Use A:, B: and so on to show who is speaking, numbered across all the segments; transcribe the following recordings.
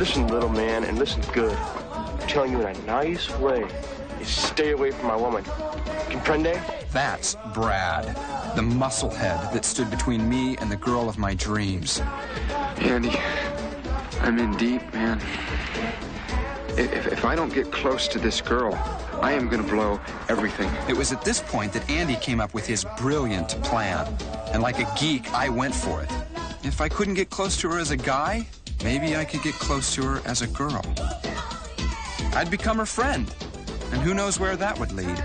A: Listen, little man, and listen good. I'm telling you in a nice way. You stay away from my woman. Comprende?
B: That's Brad, the musclehead that stood between me and the girl of my dreams.
C: Andy, I'm in deep, man. If I don't get close to this girl, I am gonna blow everything.
B: It was at this point that Andy came up with his brilliant plan. And like a geek, I went for it. If I couldn't get close to her as a guy, maybe I could get close to her as a girl. I'd become her friend. And who knows where that would lead.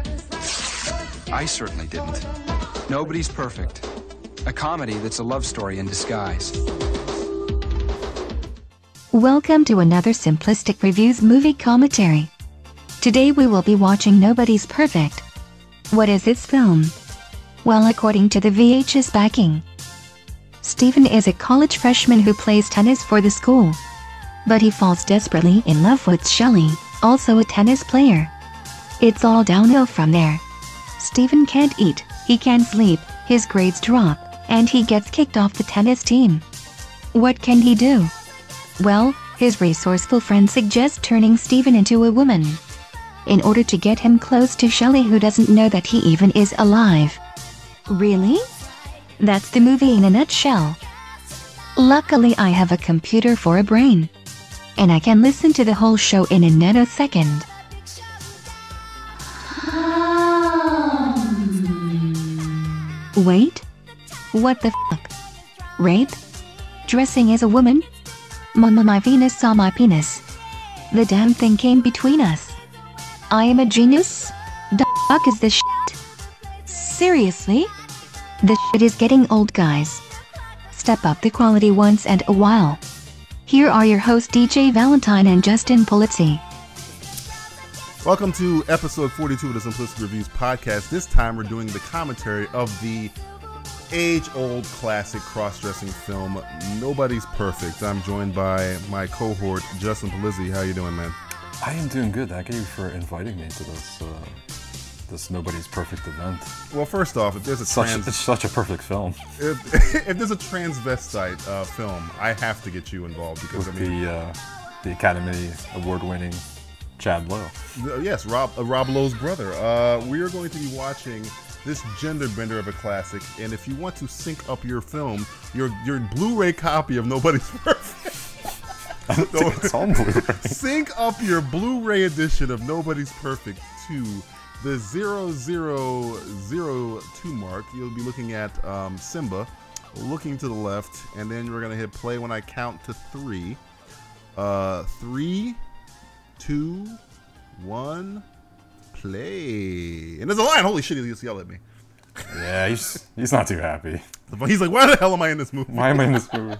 B: I certainly didn't. Nobody's Perfect. A comedy that's a love story in disguise.
D: Welcome to another Simplistic Reviews movie commentary. Today we will be watching Nobody's Perfect. What is this film? Well, according to the VHS backing, Steven is a college freshman who plays tennis for the school. But he falls desperately in love with Shelly, also a tennis player. It's all downhill from there. Steven can't eat, he can't sleep, his grades drop, and he gets kicked off the tennis team. What can he do? Well, his resourceful friend suggests turning Steven into a woman, in order to get him close to Shelly, who doesn't know that he even is alive. Really? That's the movie in a nutshell. Luckily I have a computer for a brain, and I can listen to the whole show in a nanosecond. Wait? What the fuck? Rape? Dressing as a woman? Mama, my Venus saw my penis. The damn thing came between us. I am a genius? The fuck is this shit? Seriously? This shit is getting old, guys. Step up the quality once and a while. Here are your hosts DJ Valentine and Justin Polizzi.
E: Welcome to episode 42 of the Simplistic Reviews podcast. This time we're doing the commentary of the age-old classic cross-dressing film, Nobody's Perfect. I'm joined by my cohort, Justin Polizzi. How you doing, man?
F: I am doing good. Thank you for inviting me to this Nobody's Perfect event.
E: Well, first off, if there's
F: It's such a perfect film.
E: If there's a transvestite film, I have to get you involved because
F: With the Academy Award-winning Chad Lowe.
E: Yes, Rob Lowe's brother. We are going to be watching this gender bender of a classic, and if you want to sync up your film, your Blu-ray copy of Nobody's Perfect,
F: I don't think it's on Blu-ray.
E: Sync up your Blu-ray edition of Nobody's Perfect to the 0002 mark. You'll be looking at Simba, looking to the left, and then we're gonna hit play when I count to 3. 3, 2, 1, play. And there's a line. Holy shit, he just yelled at me.
F: Yeah, he's not too happy.
E: He's like, why the hell am I in this movie?
F: Why am I in this movie?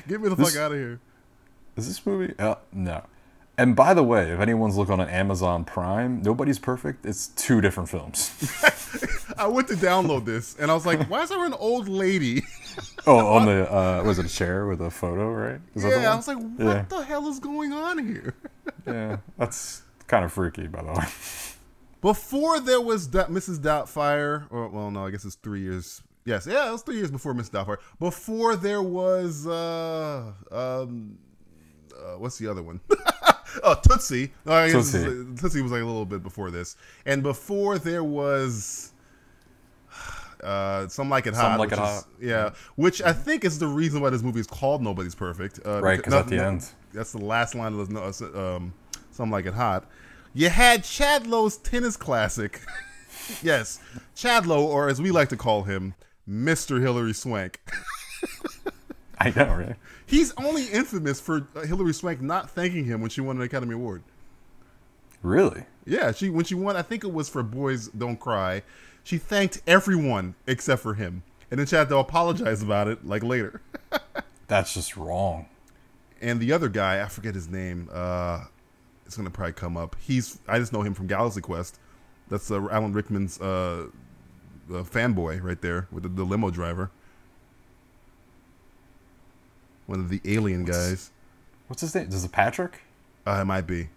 E: Get me the fuck out of here.
F: Is this movie? No. And by the way, if anyone's looking on Amazon Prime, Nobody's Perfect, it's 2 different films.
E: I went to download this, and I was like, why is there an old lady?
F: On the, was it a chair with a photo, right?
E: Yeah, I was like, what the hell is going on here?
F: Yeah, that's kind of freaky, by the way.
E: Before there was Mrs. Doubtfire, or, well, no, I guess it's 3 years. Yes, yeah, it was 3 years before Mrs. Doubtfire. Before there was, what's the other one? Tootsie. Tootsie was like a little bit before this. And before there was Some Like It Hot. Yeah, which I think is the reason why this movie is called Nobody's Perfect.
F: Right, because at the end.
E: That's the last line of Some Like It Hot. You had Chad Lowe's tennis classic. Yes, Chad Lowe, or as we like to call him, Mr. Hilary Swank.
F: I know, right?
E: He's only infamous for Hilary Swank not thanking him when she won an Academy Award.
F: Really?
E: Yeah, when she won, I think it was for Boys Don't Cry, she thanked everyone except for him. And then she had to apologize about it, like, later.
F: That's just wrong.
E: And the other guy, I forget his name, it's going to probably come up. I just know him from Galaxy Quest. That's Alan Rickman's fanboy right there with the limo driver. One of the alien guys.
F: What's his name? Is it Patrick?
E: It might be.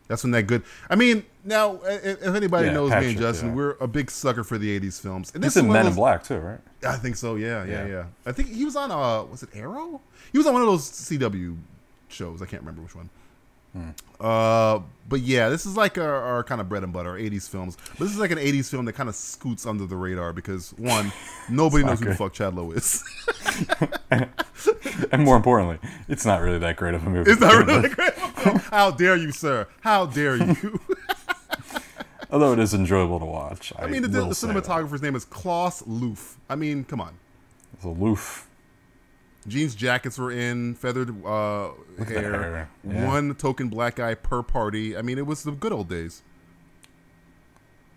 E: That's when that good. I mean, now if anybody knows
F: Patrick,
E: me and Justin, we're a big sucker for the '80s films. And
F: He's in Men in Black too, right?
E: I think so. Yeah. I think he was on. Was it Arrow? He was on one of those CW shows. I can't remember which one. But yeah, this is like our kind of bread and butter, our 80s films. But this is like an 80s film that kind of scoots under the radar because, one, nobody knows who the fuck Chad Lowe is.
F: And more importantly, it's not really that great of a movie.
E: It's not really that great of a film. How dare you, sir? How dare you?
F: Although it is enjoyable to watch.
E: I mean, the cinematographer's name is Klaus Lowe. I mean, come on.
F: It's a Lowe.
E: Jeans jackets were in, feathered hair.
F: Yeah.
E: One token black guy per party. I mean, it was the good old days.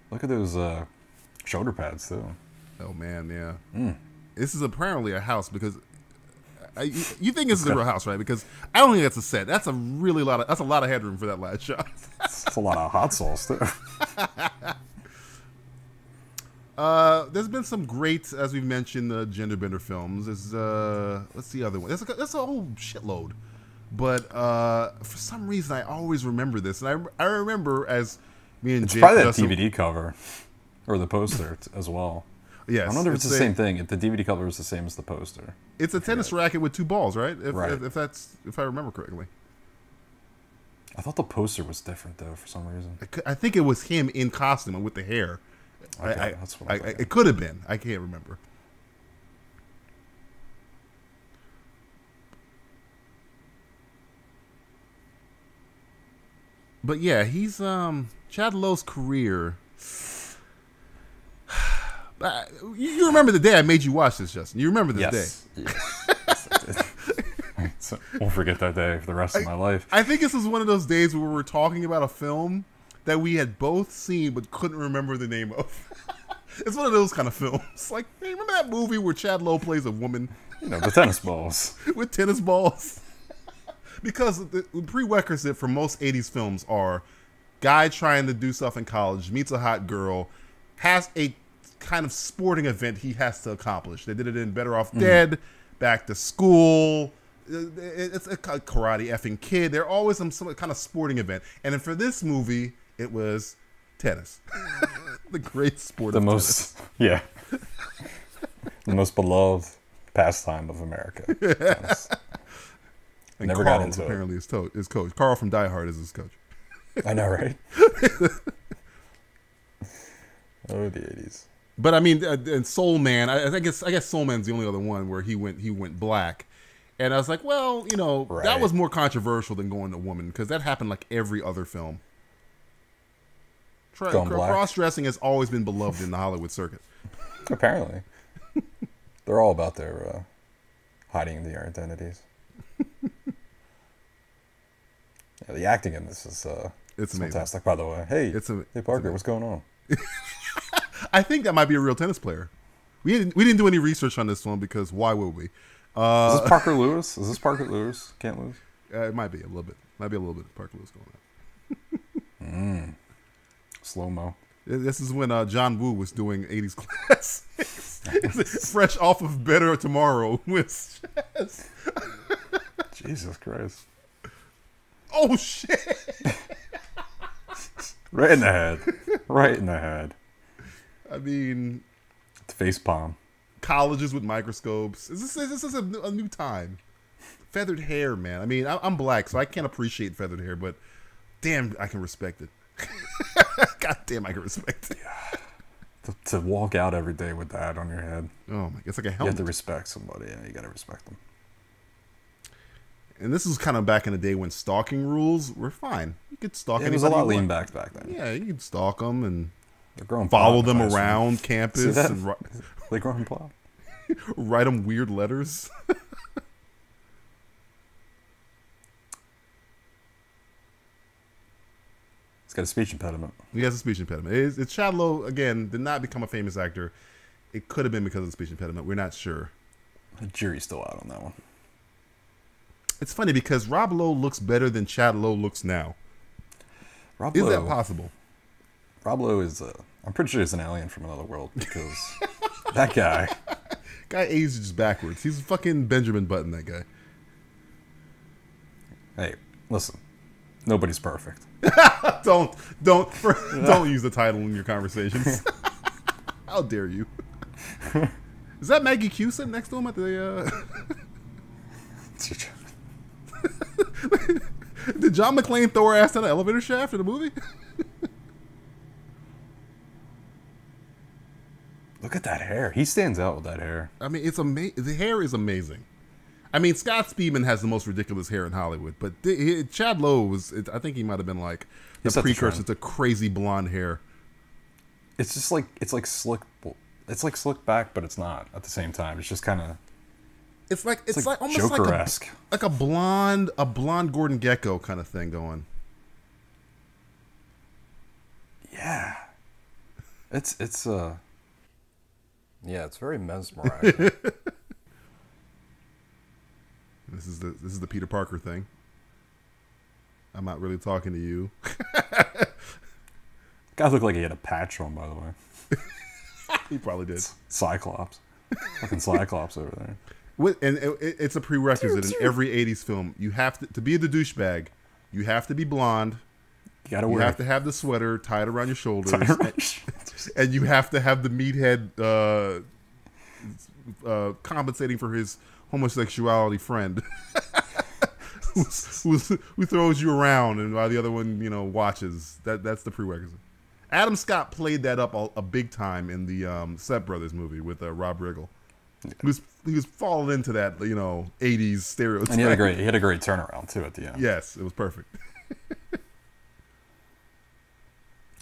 F: Look at those shoulder pads, too.
E: Oh, man, yeah. This is apparently a house because... you think this is a real house, right? Because I don't think that's a set. That's a lot of headroom for that last shot.
F: It's a lot of hot sauce, too.
E: There's been some great, as we've mentioned, gender bender films. There's let's see other one. That's a whole shitload. But for some reason, I always remember this, and I remember as me and
F: it's
E: Jake.
F: Probably that DVD cover or the poster as well.
E: Yes,
F: I wonder if it's the same thing. If the DVD cover is the same as the poster.
E: It's a tennis racket with 2 balls, right?
F: Right.
E: If I remember correctly.
F: I thought the poster was different though for some reason.
E: I think it was him in costume and with the hair.
F: Okay, that's what
E: it could have been. I can't remember. But yeah, he's Chad Lowe's career. You remember the day I made you watch this, Justin? You remember this day?
F: Yes, I did. So, won't forget that day for the rest of my life.
E: I think this was one of those days where we were talking about a film that we had both seen but couldn't remember the name of. It's one of those kind of films. Like, hey, remember that movie where Chad Lowe plays a woman?
F: You know, the tennis balls.
E: With tennis balls. Because the prerequisite for most 80s films are guy trying to do stuff in college, meets a hot girl, has a kind of sporting event he has to accomplish. They did it in Better Off Dead, Back to School. It's a karate effing kid. They're always some kind of sporting event. And then for this movie, it was tennis. The great sport of tennis.
F: Yeah. The most beloved pastime of America. Tennis.
E: And
F: Never
E: Carl
F: got into
E: apparently his coach. Carl from Die Hard is his coach.
F: I know, right? Oh, the 80s.
E: But I mean, and Soul Man. I guess Soul Man's the only other one where he went black, and I was like, well, you know, that was more controversial than going to woman because that happened like every other film. Cross-dressing has always been beloved in the Hollywood circuit.
F: Apparently, they're all about their hiding their identities. Yeah, the acting in this is it's fantastic. By the way, hey Parker, what's going on?
E: I think that might be a real tennis player. We didn't do any research on this one because why would we?
F: Is this Parker Lewis? Is this Parker Lewis? Can't lose.
E: It might be a little bit. Might be a little bit of Parker Lewis going on.
F: Slow mo.
E: This is when John Woo was doing 80s classics. Fresh off of Better Tomorrow with Chaz.
F: Jesus Christ.
E: Oh shit!
F: Right in the head. Right in the head.
E: I mean,
F: the face palm.
E: Colleges with microscopes. This is a new time. Feathered hair, man. I mean, I'm black, so I can't appreciate feathered hair, but damn, I can respect it. God damn, I can respect it.
F: To walk out every day with that on your head.
E: Oh my, it's like a helmet.
F: You have to respect somebody. Yeah, you got to respect them.
E: And this is kind of back in the day when stalking rules were fine. You could stalk anybody.
F: It was a lot lean back then.
E: Yeah, you could stalk them and
F: growing
E: follow them around campus and
F: they growing plot.
E: Write them weird letters.
F: He's got a speech impediment.
E: He has a speech impediment. It's Chad Lowe, again, did not become a famous actor. It could have been because of the speech impediment. We're not sure.
F: The jury's still out on that one.
E: It's funny because Rob Lowe looks better than Chad Lowe looks now. Is that possible?
F: Rob Lowe is, I'm pretty sure he's an alien from another world because that guy
E: ages backwards. He's fucking Benjamin Button, that guy.
F: Hey, listen. Nobody's perfect.
E: Don't use the title in your conversations. How dare you? Is that Maggie Q sitting next to him at the Did John McClane throw her ass down the elevator shaft in the movie?
F: Look at that hair. He stands out with that hair.
E: I mean, it's amazing. The hair is amazing. I mean, Scott Speedman has the most ridiculous hair in Hollywood, but Chad Lowe was. I think he might have been like the precursor to crazy blonde hair.
F: It's just like slick. It's like slick back, but it's not at the same time. It's just kind of. It's like almost Joker-esque.
E: like a blonde Gordon Gekko kind of thing going.
F: Yeah, it's yeah, it's very mesmerizing.
E: This is the Peter Parker thing. I'm not really talking to you.
F: Guy looked like he had a patch on, by the way.
E: He probably did.
F: Cyclops. Fucking Cyclops over there.
E: And it's a prerequisite in every 80s film. You have to be the douchebag, you have to be blonde. You have to have the sweater tied around your shoulders. And you have to have the meathead compensating for his homosexuality friend. who throws you around and while the other one, watches. That's the prerequisite. Adam Scott played that up a big time in the Step Brothers movie with Rob Riggle. He was falling into that 80s stereotype.
F: And he had a great turnaround too at the end.
E: Yes, it was perfect.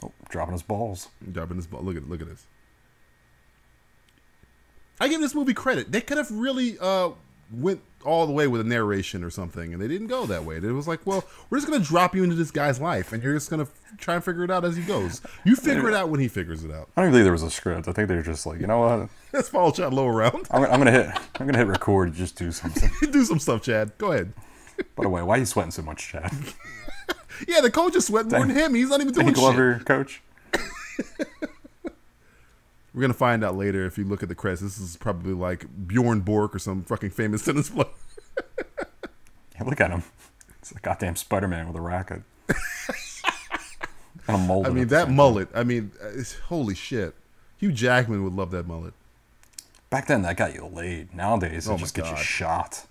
F: Oh, dropping his balls.
E: Look at this. I give this movie credit. They could have really went all the way with a narration or something, and they didn't go that way. It was like, well, we're just going to drop you into this guy's life, and you're just going to try and figure it out as he goes. You figure it out when he figures it out.
F: I don't even think there was a script. I think they were just like, you know what?
E: Let's follow Chad Lowe around.
F: I'm gonna hit record and just do something.
E: Do some stuff, Chad. Go ahead.
F: By the way, why are you sweating so much, Chad?
E: Yeah, the coach is sweating more than him. He's not even doing shit.
F: Glover, coach.
E: We're going to find out later if you look at the credits. This is probably like Bjorn Bork or some fucking famous tennis player.
F: Yeah, look at him. It's a goddamn Spider-Man with a racket. And a mullet.
E: I mean, that mullet. I mean, holy shit. Hugh Jackman would love that mullet.
F: Back then, that got you laid. Nowadays, it just gets you shot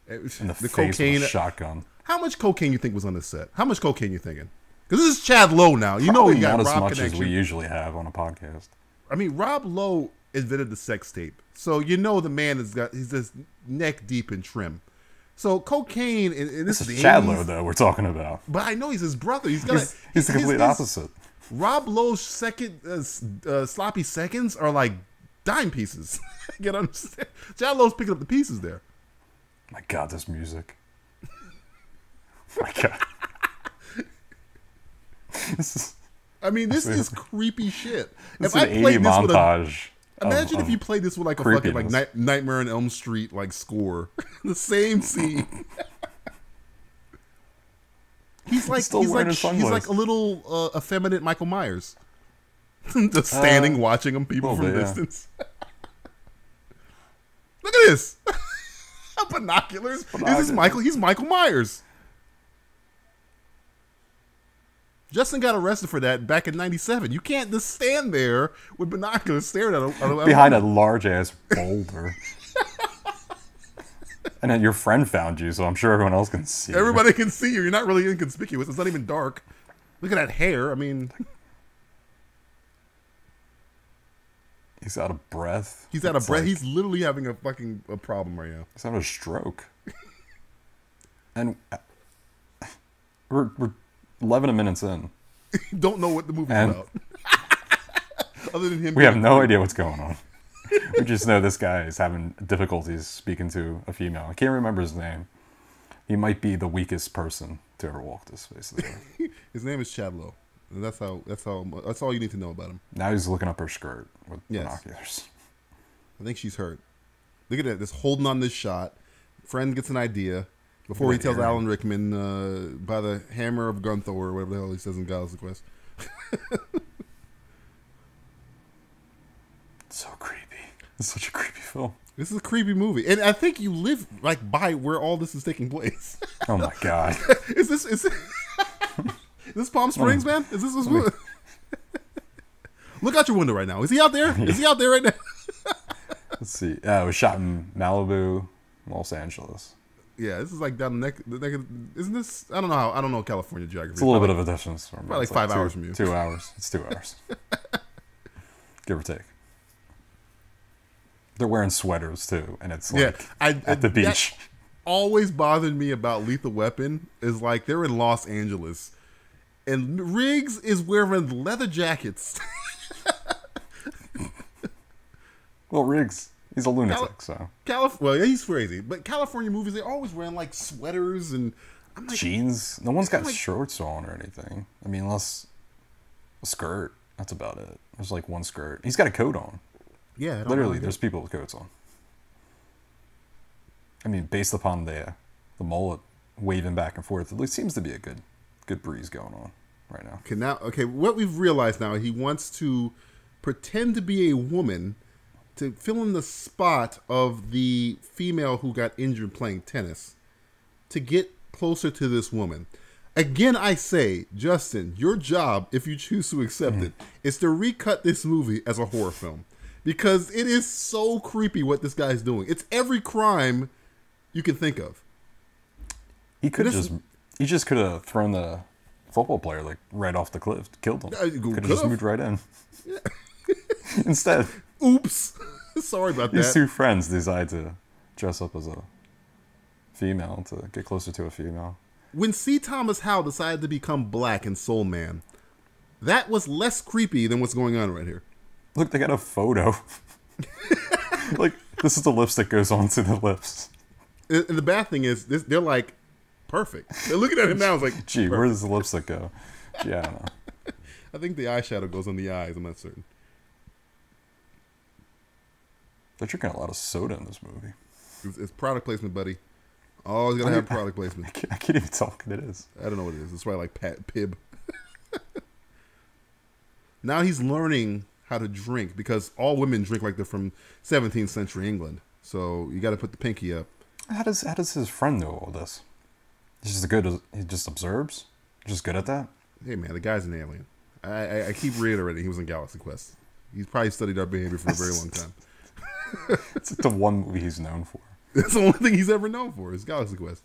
F: in the face cocaine, with a shotgun.
E: How much cocaine you think was on this set? How much cocaine you thinking? Because this is Chad Lowe now. You know he got
F: not as
E: Rob
F: much
E: connection.
F: as we usually have on a podcast.
E: I mean, Rob Lowe invented the sex tape, so the man he's just neck deep in trim. So cocaine, and this is
F: Chad Lowe though we're talking about.
E: But I know he's his brother. He's
F: the complete opposite.
E: Rob Lowe's second sloppy seconds are like dime pieces. You get understand? Chad Lowe's picking up the pieces there.
F: My God, this music. My God.
E: This is creepy shit.
F: If I played this montage.
E: Imagine if you played this with like a fucking like Nightmare on Elm Street like score. The same scene. He's like a little effeminate Michael Myers. Just standing watching them people from a distance. Look at this. Binoculars. This is Michael. He's Michael Myers. Justin got arrested for that back in '97. You can't just stand there with binoculars staring at him.
F: Behind a large-ass boulder. And then your friend found you, so I'm sure everyone else can see you.
E: Everybody can see you. You're not really inconspicuous. It's not even dark. Look at that hair. I mean...
F: He's out of breath.
E: He's out of breath. He's literally having a fucking problem right now.
F: He's having a stroke. And we're 11 minutes in.
E: Don't know what the movie's about. Other than him.
F: We have no idea what's going on. We just know this guy is having difficulties speaking to a female. I can't remember his name. He might be the weakest person to ever walk this face of the earth.
E: His name is Chad Lowe. And that's all you need to know about him.
F: Now he's looking up her skirt with binoculars.
E: I think she's hurt. Look at that. Just holding on this shot. Friend gets an idea before he tells Alan Rickman by the hammer of Gunthor or whatever the hell he says in Galaxy Quest.
F: So creepy. It's such a creepy film.
E: This is a creepy movie, and I think you live like by where all this is taking place.
F: Oh my God!
E: Is this Palm Springs, man? Is this what's Look out your window right now. Is he out there? Is he out there right now?
F: Let's see. It was shot in Malibu, Los Angeles.
E: Yeah, this is like down the neck of, isn't this? I don't know California geography.
F: It's a little bit of a distance from
E: probably like 5 hours from you.
F: 2 hours. It's 2 hours. Give or take. They're wearing sweaters too, and it's like at the beach.
E: Always bothered me about Lethal Weapon is like they're in Los Angeles, and Riggs is wearing leather jackets.
F: Well, Riggs, he's a lunatic, so.
E: Well, yeah, he's crazy. But California movies, they're always wearing like sweaters and I'm like,
F: jeans. No one's got shorts on or anything. I mean, unless a skirt. That's about it. There's like one skirt. He's got a coat on.
E: Yeah,
F: literally, there's people with coats on. I mean, based upon the mullet waving back and forth, it seems to be a good breeze going on right now.
E: Okay, what we've realized now, he wants to pretend to be a woman to fill in the spot of the female who got injured playing tennis to get closer to this woman. Again, I say, Justin, your job, if you choose to accept it, is to recut this movie as a horror film. Because it is so creepy what this guy's doing. It's every crime you can think of.
F: He just could have thrown the football player like right off the cliff, killed him. Could have just moved right in. Yeah. Instead.
E: Oops. Sorry about that.
F: These two friends decide to dress up as a female to get closer to a female.
E: When C. Thomas Howell decided to become black in Soul Man, that was less creepy than what's going on right here.
F: Look, they got a photo. Like, this is the lipstick goes onto the lips.
E: And the bad thing is, they're like, perfect. They're looking at him now, it's like,
F: gee, where does the lipstick go? Yeah, I don't know.
E: I think the eyeshadow goes on the eyes, I'm not certain.
F: They're drinking a lot of soda in this movie.
E: It's product placement, buddy. Always gotta have product placement.
F: I can't even tell what it is.
E: I don't know what it is. It's probably like Pib. Now he's learning how to drink because all women drink like they're from 17th century England. So you got to put the pinky up.
F: How does his friend know all this? He's just he just observes? Just good at that?
E: Hey man, the guy's an alien. I keep reiterating he was in Galaxy Quest. He's probably studied our behavior for a very long time.
F: It's the one movie he's known for.
E: That's the only thing he's ever known for is Galaxy Quest.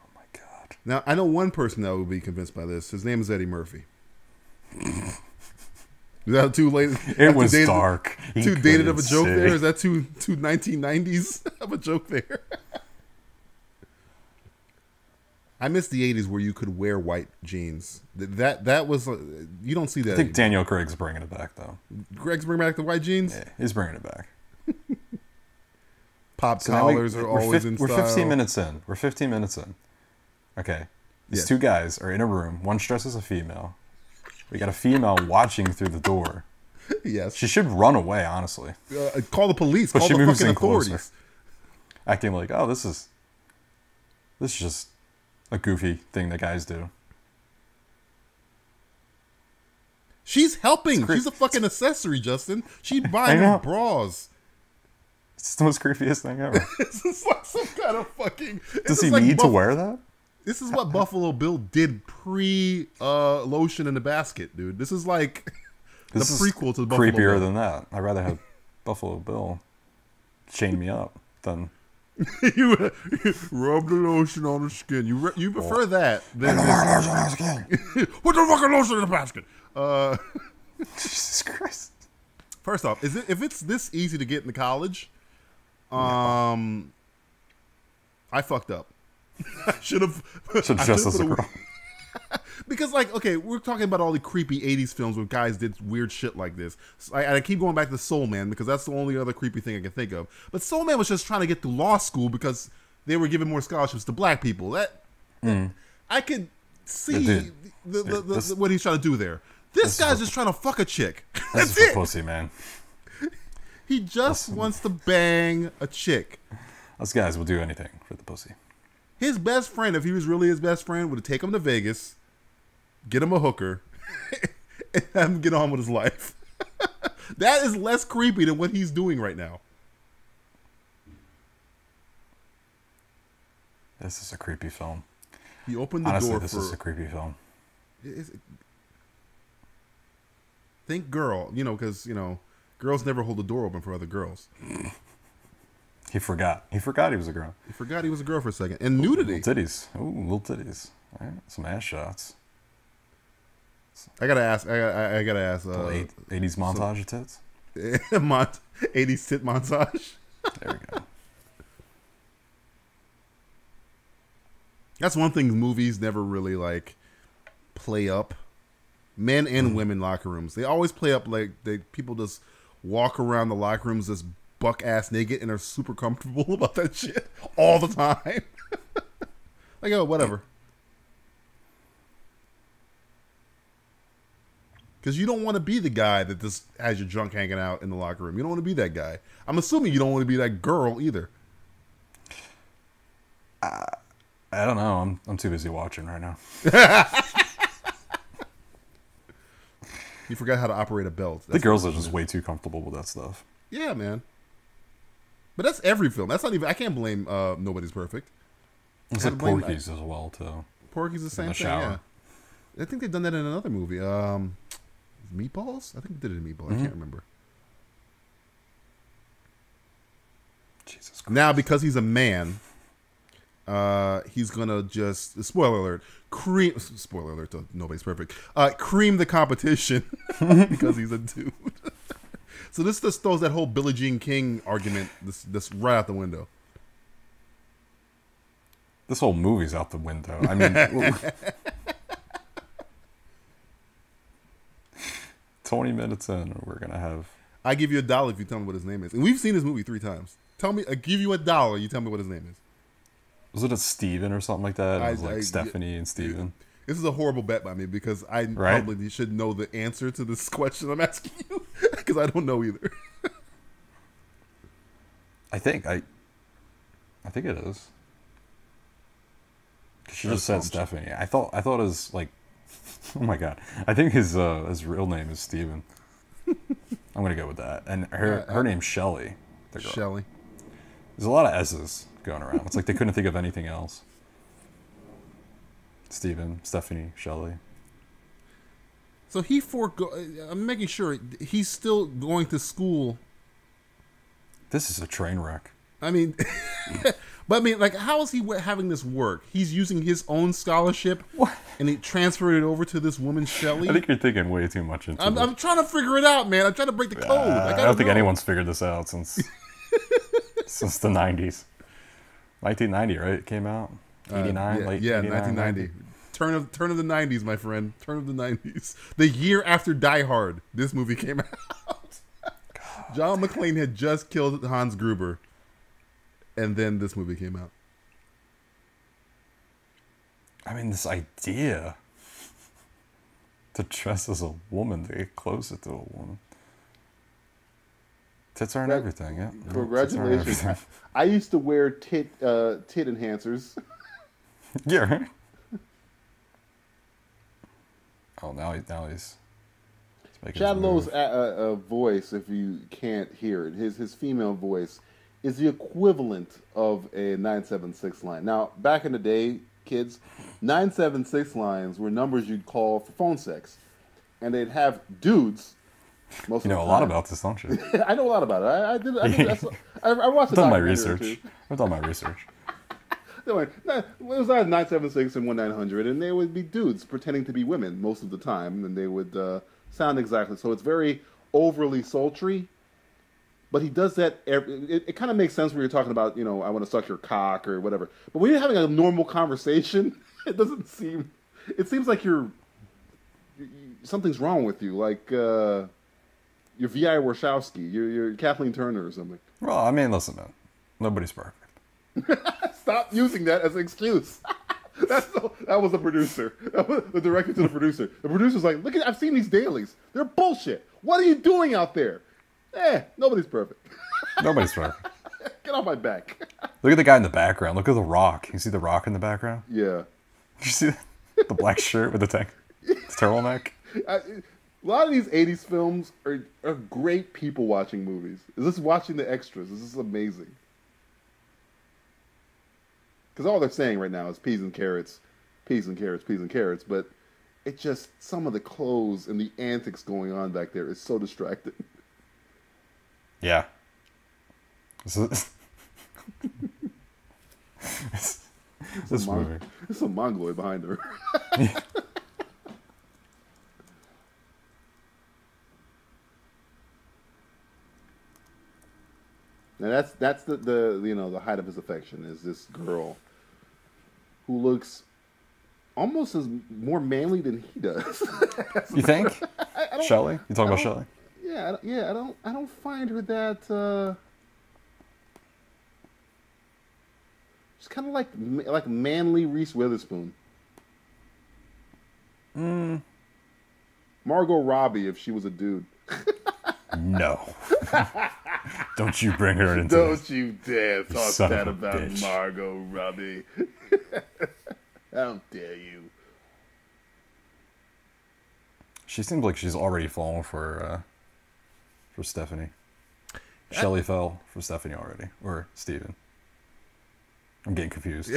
F: Oh my god.
E: Now, I know one person that would be convinced by this. His name is Eddie Murphy. Is that too late?
F: It was dark.
E: Too dated of a joke there? Is that too 1990s of a joke there? I miss the 80s where you could wear white jeans. That was you don't see that.
F: I think anymore. Daniel Craig's bringing it back though.
E: Craig's bringing back the white jeans.
F: Yeah, he's bringing it back.
E: Pop collars are always in style.
F: We're 15 minutes in. We're 15 minutes in. Okay, these two guys are in a room. One dressed as a female. We got a female watching through the door.
E: Yes,
F: she should run away. Honestly,
E: call the police.
F: But
E: call
F: she
E: the
F: moves
E: fucking
F: in
E: authorities.
F: Closer, acting like, oh, this is just a goofy thing that guys do.
E: She's helping. She's a fucking accessory, Justin. She's buying her bras.
F: It's the most creepiest thing ever.
E: This is like some kind of fucking...
F: Does he need to wear that?
E: This is what Buffalo Bill did pre-lotion in the basket, dude. This is like the prequel to the Buffalo Bill.
F: Creepier than that. I'd rather have Buffalo Bill chain me up than...
E: you rub the lotion on the skin. You prefer that than
F: lotion on the skin.
E: Put the fucking lotion in the basket.
F: Jesus Christ.
E: First off, if it's this easy to get into college, I fucked up. I should have
F: dressed as a girl.
E: Because, like, okay, we're talking about all the creepy 80s films where guys did weird shit like this. So I keep going back to Soul Man because that's the only other creepy thing I can think of. But Soul Man was just trying to get to law school because they were giving more scholarships to black people. I could see what he's trying to do there. This guy's just trying to fuck a chick. That's it.
F: Pussy, man.
E: He just wants to bang a chick.
F: Us guys will do anything for the pussy.
E: His best friend, if he was really his best friend, would take him to Vegas, get him a hooker, and have him get on with his life. That is less creepy than what he's doing right now.
F: This is a creepy film.
E: He opened the door for...
F: this is a creepy film.
E: Think girl, because, Girls never hold the door open for other girls.
F: He forgot. He forgot he was a girl.
E: He forgot he was a girl for a second. And nudity.
F: Little titties. Ooh, little titties. All right, some ass shots.
E: I gotta ask. I gotta ask.
F: 80s montage of tits.
E: 80s tit montage.
F: There we go.
E: That's one thing movies never really like play up. Men and women locker rooms. They always play up like people just walk around the locker rooms just buck ass naked and are super comfortable about that shit all the time. Like, oh, whatever. Because you don't want to be the guy that just has your junk hanging out in the locker room. You don't want to be that guy. I'm assuming you don't want to be that girl either.
F: I don't know. I'm too busy watching right now.
E: You forgot how to operate a belt.
F: The girls are just way too comfortable with that stuff.
E: Yeah, man. But that's every film. That's not even. I can't blame Nobody's Perfect.
F: It's like Porky's as well too.
E: Porky's the same thing. Yeah. I think they've done that in another movie. Meatballs? I think they did it in Meatball. I can't remember.
F: Jesus Christ.
E: Now, because he's a man, he's gonna just spoiler alert. Spoiler alert to Nobody's Perfect. Cream the competition because he's a dude. So this just throws that whole Billie Jean King argument this right out the window.
F: This whole movie's out the window. I mean, 20 minutes in, we're gonna have.
E: I give you $1 if you tell me what his name is. And we've seen this movie 3 times. Tell me, I give you $1. You tell me what his name is.
F: Was it a Steven or something like that? It was like Stephanie and Steven.
E: This is a horrible bet by me because I probably should know the answer to this question I'm asking you because I don't know either.
F: I think it is. She just said Stephanie. I thought his like. Oh my god! I think his real name is Steven. I'm gonna go with that. And her name's Shelly.
E: Shelly.
F: There's a lot of S's going around. It's like they couldn't think of anything else. Steven, Stephanie, Shelly.
E: So I'm making sure he's still going to school.
F: This is a train wreck.
E: I mean, but I mean, like, how is he having this work? He's using his own scholarship, and he transferred it over to this woman, Shelly.
F: I think you're thinking way too much into it.
E: I'm trying to figure it out, man. I'm trying to break the code.
F: I don't think anyone's figured this out since since the 90s. 1990, right? It came out 89, late 89,
E: 1990. Turn of the 90s, my friend. Turn of the 90s. The year after Die Hard, this movie came out. John McClane had just killed Hans Gruber, and then this movie came out.
F: I mean, this idea to dress as a woman, to get closer to a woman. Tits aren't everything, yeah.
E: Congratulations. I used to wear tit enhancers.
F: Yeah, right? Oh, now he's making
E: Chad Lowe's voice, if you can't hear it, his female voice is the equivalent of a 976 line. Now, back in the day, kids, 976 lines were numbers you'd call for phone sex. And they'd have dudes.
F: You know a lot about this, don't you?
E: I know a lot about it. I watched
F: I've done my research. I've done my research.
E: It was either 976 and 1900, and they would be dudes pretending to be women most of the time, and they would sound exactly. So it's very overly sultry, but he does that. It kind of makes sense when you're talking about, I want to suck your cock or whatever. But when you're having a normal conversation, it doesn't seem. It seems like something's wrong with you, like you're V.I. Warshawski, you're Kathleen Turner or something.
F: Well, I mean, listen, man, nobody's perfect.
E: Stop using that as an excuse. That was the producer. That was the director to the producer. The producer's like, look, I've seen these dailies. They're bullshit. What are you doing out there? Nobody's perfect.
F: Nobody's perfect.
E: Get off my back.
F: Look at the guy in the background. Look at the Rock. You see the Rock in the background?
E: Yeah.
F: You see the black shirt with the turtleneck?
E: A lot of these 80s films are great people watching movies. Is this watching the extras? This is amazing. Because all they're saying right now is peas and carrots, peas and carrots, peas and carrots. But it just, some of the clothes and the antics going on back there is so distracting.
F: Yeah. This movie.
E: There's some mongoloid behind her. Now that's the you know the height of his affection is this girl who looks almost as more manly than he does.
F: You think? Shelly? You talking about Shelly?
E: Yeah, I don't find her that. She's kind of like manly Reese Witherspoon. Margot Robbie if she was a dude.
F: No. Don't you bring her into
E: Don't
F: this.
E: you dare talk
F: Son
E: that
F: of a
E: about
F: bitch.
E: Margot Robbie. How dare you?
F: She seems like she's already fallen for Stephanie. Shelly fell for Stephanie already. Or Steven. I'm getting confused.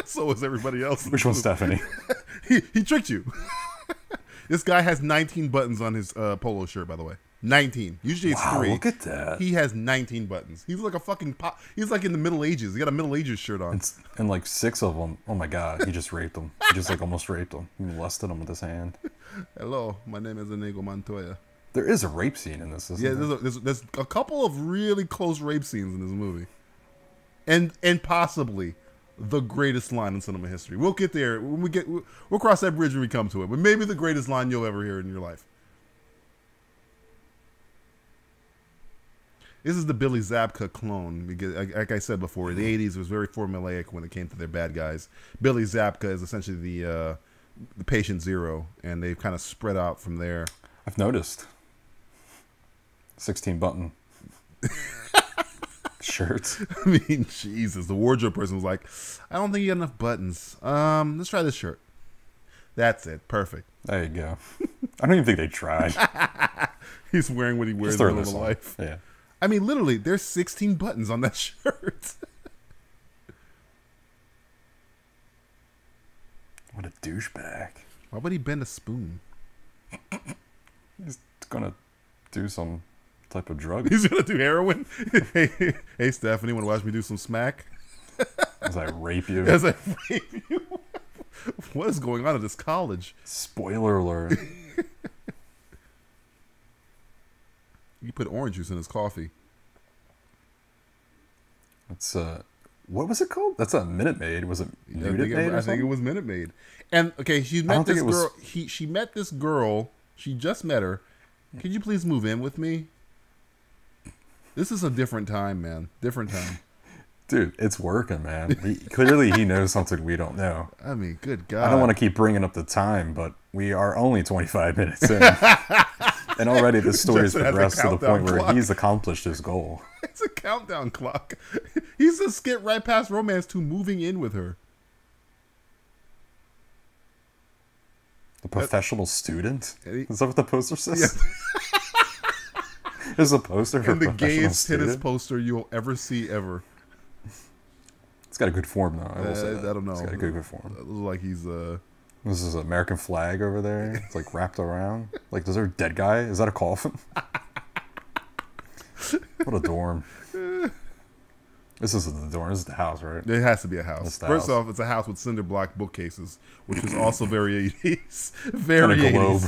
E: So was everybody else.
F: Which one's Stephanie?
E: He tricked you. This guy has 19 buttons on his polo shirt, by the way. 19. Usually it's 3.
F: Look at that.
E: He has 19 buttons. He's like a fucking pop. He's like in the Middle Ages. He got a Middle Ages shirt on.
F: And like 6 of them. Oh my god, he just raped them. He just like almost raped them. He molested them with his hand.
E: Hello, my name is Inigo Montoya.
F: There is a rape scene in this, isn't there?
E: There's a couple of really close rape scenes in this movie. And possibly the greatest line in cinema history. We'll get there. We'll cross that bridge when we come to it. But maybe the greatest line you'll ever hear in your life. This is the Billy Zabka clone. Because, like I said before, in the 80s was very formulaic when it came to their bad guys. Billy Zabka is essentially the patient zero, and they've kind of spread out from there.
F: I've noticed. 16 button shirts.
E: I mean, Jesus. The wardrobe person was like, I don't think you got enough buttons. Let's try this shirt. That's it. Perfect.
F: There you go. I don't even think they tried.
E: He's wearing what he wears in real life.
F: Yeah.
E: I mean, literally, there's 16 buttons on that shirt.
F: What a douchebag.
E: Why would he bend a spoon?
F: He's gonna do some type of drug.
E: He's gonna do heroin? Hey, Stephanie, want to watch me do some smack?
F: As I rape you.
E: As I rape you? What is going on at this college?
F: Spoiler alert.
E: You put orange juice in his coffee.
F: It's what was it called? That's a Minute Maid. Was it Minute Maid?
E: I think it was Minute Maid. And okay, she met this girl. She met this girl. She just met her. Could you please move in with me? This is a different time, man. Different time.
F: Dude, it's working, man. Clearly, he knows something we don't know.
E: I mean, good God.
F: I don't want to keep bringing up the time, but we are only 25 minutes in. And already the story has progressed to the point where he's accomplished his goal.
E: It's a countdown clock. He's a skip right past romance to moving in with her.
F: The professional student? Is that what the poster says?
E: Yeah.
F: There's a poster for
E: and the
F: professional
E: gayest
F: student?
E: tennis poster you'll ever see ever.
F: It's got a good form, though. I will say that.
E: I don't know.
F: It's got a good form.
E: It looks like he's
F: This is an American flag over there. It's like wrapped around. Like, is there a dead guy? Is that a coffin? What a dorm. This isn't the dorm. This is the house, right?
E: It has to be a house.
F: That's the
E: First
F: house.
E: off, it's a house with cinder block bookcases, which is also very 80s. Very
F: And a
E: 80s.
F: globe.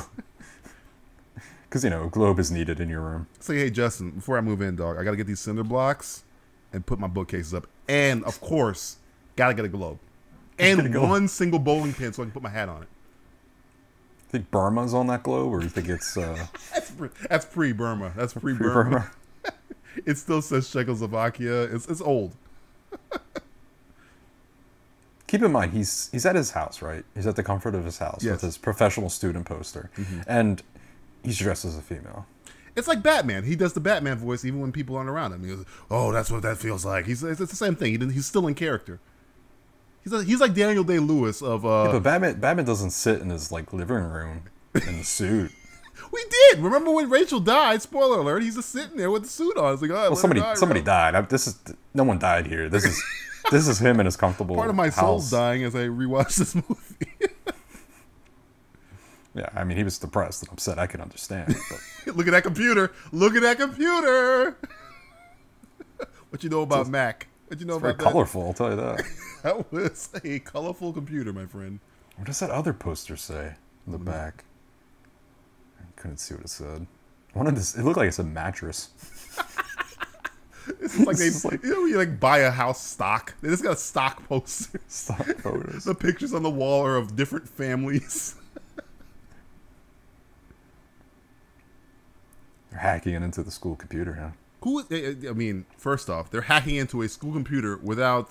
F: Because, you know, a globe is needed in your room.
E: It's like, hey, Justin, before I move in, dog, I got to get these cinder blocks and put my bookcases up. And, of course, got to get a globe. And one single bowling pin so I can put my hat on it.
F: Think Burma's on that globe, or you think it's...
E: That's pre-Burma. That's pre-Burma. It still says Czechoslovakia. It's old.
F: Keep in mind, he's at his house, right? He's at the comfort of his house with his professional student poster. Mm-hmm. And he's dressed as a female.
E: It's like Batman. He does the Batman voice even when people aren't around him. He goes, oh, that's what that feels like. It's the same thing. He's still in character. He's like Daniel Day-Lewis of...
F: Yeah, but Batman doesn't sit in his like living room in the suit.
E: We did. Remember when Rachel died? Spoiler alert. He's just sitting there with the suit on. It's like, oh,
F: well, somebody died. No one died here. This is him in his comfortable
E: Part of my
F: house.
E: soul's dying as I rewatch this movie.
F: Yeah, I mean, he was depressed and upset. I can understand. But
E: Look at that computer. Look at that computer. What you know about Mac? What you know
F: it's very
E: about that?
F: colorful, I'll tell you that.
E: That was a colorful computer, my friend.
F: What does that other poster say in the back? I couldn't see what it said. It looked like it's a mattress.
E: It's like you know, you like buy a house stock. They just got stock posters.
F: Stock photos.
E: The pictures on the wall are of different families.
F: They're hacking it into the school computer, huh?
E: I mean, first off, they're hacking into a school computer without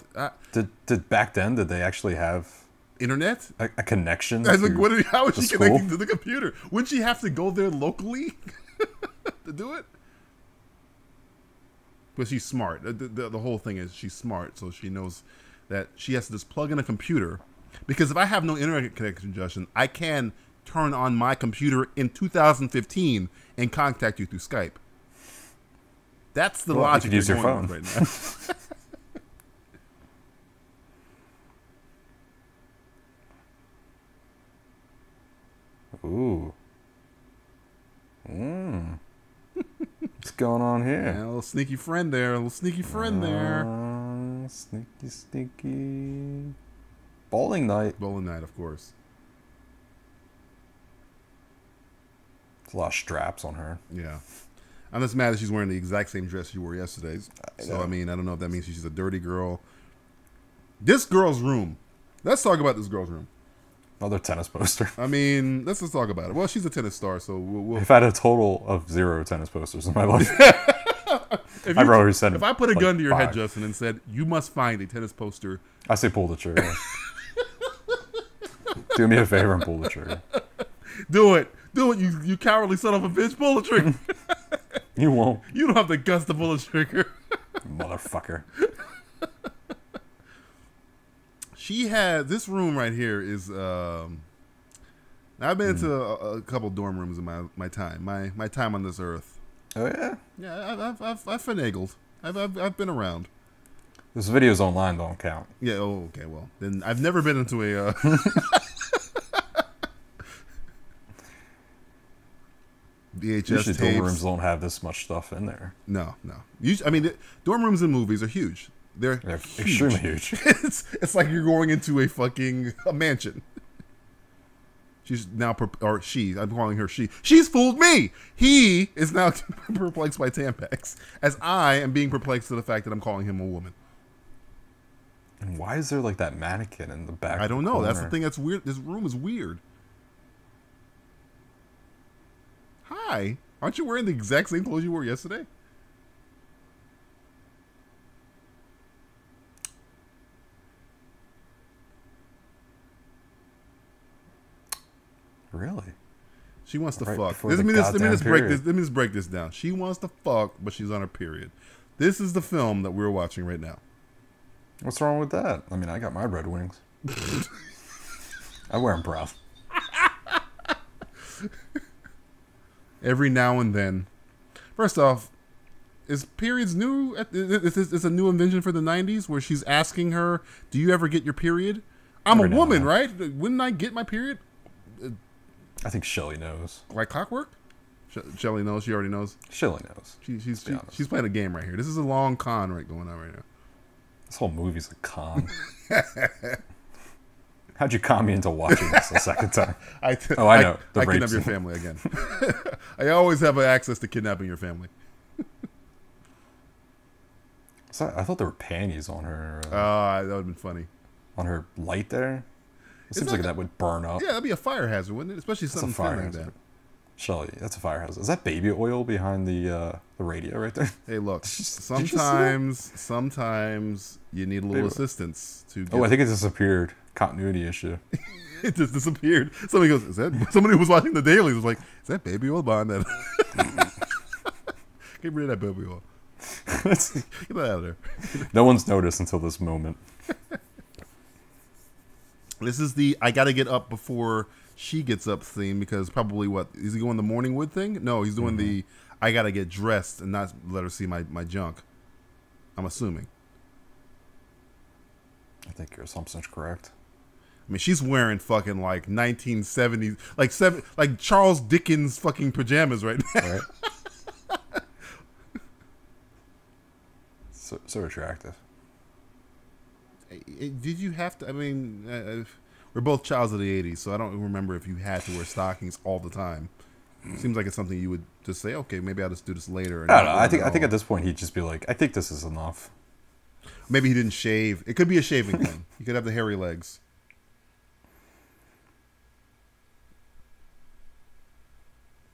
F: Did back then? Did they actually have
E: internet?
F: a connection?
E: I was like, how is she
F: school?
E: connecting to the computer? Wouldn't she have to go there locally to do it? But she's smart. The whole thing is she's smart, so she knows that she has to just plug in a computer. Because if I have no internet connection, Justin, I can turn on my computer in 2015 and contact you through Skype. That's the logic.
F: You could use your phone
E: right now.
F: Ooh. What's going on here?
E: Yeah, a little sneaky friend there. A little sneaky friend there.
F: Sneaky. Bowling night.
E: Bowling night, of course.
F: There's a lot of straps on her.
E: Yeah. I'm just mad that she's wearing the exact same dress she wore yesterday. So, I mean, I don't know if that means she's a dirty girl. This girl's room. Let's talk about this girl's room.
F: Another tennis poster.
E: I mean, let's just talk about it. Well, she's a tennis star, so we'll...
F: I've had a total of 0 tennis posters in my life. If
E: I put a gun to your head, Justin, and said, you must find a tennis poster...
F: I say pull the trigger. Do me a favor and pull the trigger.
E: Do it. Do it, you cowardly son of a bitch. Pull the trigger.
F: You won't.
E: You don't have the guts to pull the trigger.
F: Motherfucker.
E: She had this room right here is I've been into a couple dorm rooms in my time. My time on this earth.
F: Oh yeah?
E: Yeah, I've finagled. I've been around.
F: Those videos online don't count.
E: Yeah, oh okay, well. Then I've never been into a VHS
F: Usually
E: tapes.
F: dorm rooms don't have this much stuff in there.
E: No. I mean, dorm rooms in movies are huge. They're huge.
F: Extremely huge.
E: it's like you're going into a mansion. She's now, I'm calling her she. She's fooled me. He is now perplexed by Tampax, as I am being perplexed to the fact that I'm calling him a woman.
F: And why is there like that mannequin in the back?
E: I don't know.
F: Corner?
E: That's the thing that's weird. This room is weird. Hi. Aren't you wearing the exact same clothes you wore yesterday?
F: Really?
E: She wants to
F: Right
E: fuck.
F: before the
E: Let me
F: goddamn
E: just break this down. She wants to fuck, but she's on her period. This is the film that we're watching right now.
F: What's wrong with that? I mean, I got my Red Wings. I wear them proud.
E: Every now and then. First off, is periods new? Is a new invention for the 90s where she's asking her, do you ever get your period? I'm a woman, right? Wouldn't I get my period?
F: I think Shelly knows.
E: Like clockwork? Shelly knows. She already knows.
F: Shelly knows.
E: She's playing a game right here. This is a long con going on right now.
F: This whole movie's a con. How'd you con me into watching this a second time? I know.
E: I kidnap your family again. I always have access to kidnapping your family.
F: I thought there were panties on her.
E: That would have been funny.
F: On her light there? It seems like that would burn up.
E: Yeah, that'd be a fire hazard, wouldn't it? Especially something thin like that.
F: Shelly, that's a fire hazard. Is that baby oil behind the radio right there?
E: Hey, look. Sometimes you need a little assistance to.
F: I think it disappeared. Continuity issue.
E: It just disappeared. Somebody goes, "Is that?" Somebody who was watching the dailies was like, "Is that baby oil behind that?" Get rid of that baby oil. Get that out of there.
F: No one's noticed until this moment.
E: This is the I gotta get up before she gets up theme, because probably is he going the morning wood thing? No, he's doing the I gotta get dressed and not let her see my junk. I'm assuming.
F: I think your assumption's correct.
E: I mean, she's wearing fucking like 1970s, like Charles Dickens fucking pajamas right now.
F: Right. So attractive.
E: Did you have to? I mean, we're both childs of the 80s, so I don't remember if you had to wear stockings all the time. It seems like it's something you would just say, okay, maybe I'll just do this later.
F: I don't know. I think at this point he'd just be like, I think this is enough.
E: Maybe he didn't shave. It could be a shaving thing. He could have the hairy legs.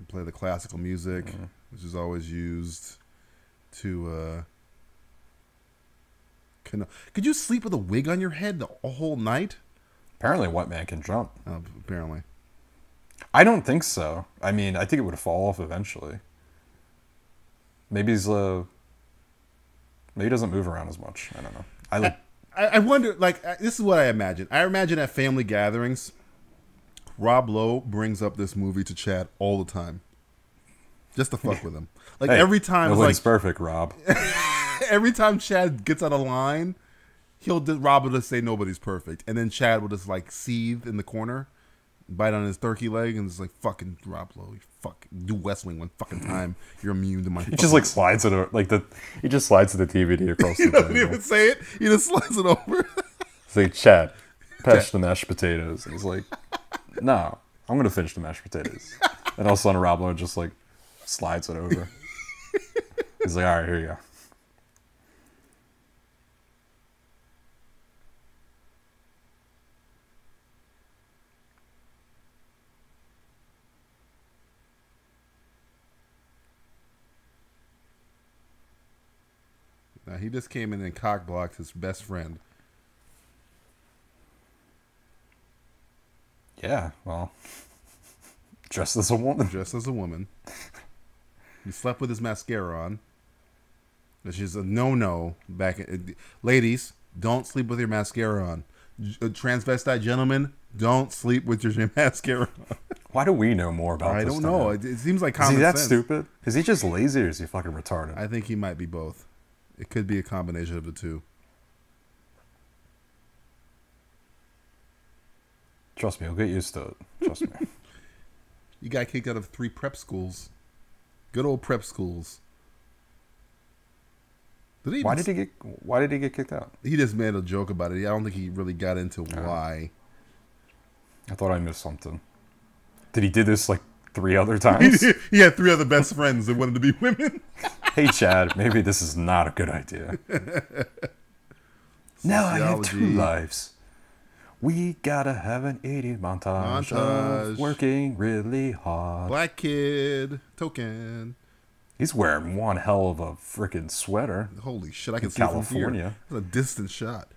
E: Play the classical music, which is always used to. Could you sleep with a wig on your head the whole night?
F: Apparently, white man can jump.
E: Apparently.
F: I don't think so. I mean, I think it would fall off eventually. Maybe maybe he doesn't move around as much. I don't know.
E: I wonder, like, this is what I imagine. I imagine at family gatherings, Rob Lowe brings up this movie to Chad all the time. Just to fuck with him. Like,
F: hey,
E: every time.
F: Nobody's perfect, Rob.
E: Every time Chad gets on a line, Rob will just say nobody's perfect. And then Chad will just, like, seethe in the corner, bite on his turkey leg, and just like, fucking Rob Lowe, you do West Wing one fucking time. You're immune to my.
F: He just like slides it over, he just slides the DVD across the
E: table. He doesn't even say it. He just slides it over.
F: It's like, Chad, patch the mashed potatoes. And he's like, no, I'm gonna finish the mashed potatoes. And all of a sudden, Rob Lowe just like slides it over. He's like, all right, here you go.
E: Now, he just came in and cock-blocked his best friend.
F: Yeah, well, dressed as a woman.
E: Dressed as a woman. He slept with his mascara on, which is a no-no. Ladies, don't sleep with your mascara on. Transvestite gentlemen, don't sleep with your mascara on.
F: Why do we know more about this?
E: I don't know. It seems like common sense.
F: Is he that stupid? Is he just lazy or is he fucking retarded?
E: I think he might be both. It could be a combination of the two.
F: Trust me, he'll get used to it. Trust me.
E: You got kicked out of 3 prep schools. Good old prep schools.
F: Why did he get kicked out?
E: He just made a joke about it. I don't think he really got into why.
F: I thought I missed something. Did he do this like 3 other times?
E: He had 3 other best friends that wanted to be women.
F: Hey, Chad, maybe this is not a good idea. Now I have 2 lives. We gotta have an 80 montage of working really hard.
E: Black kid, token.
F: He's wearing one hell of a freaking sweater.
E: Holy shit, I can see
F: California.
E: From here. That's a distant shot.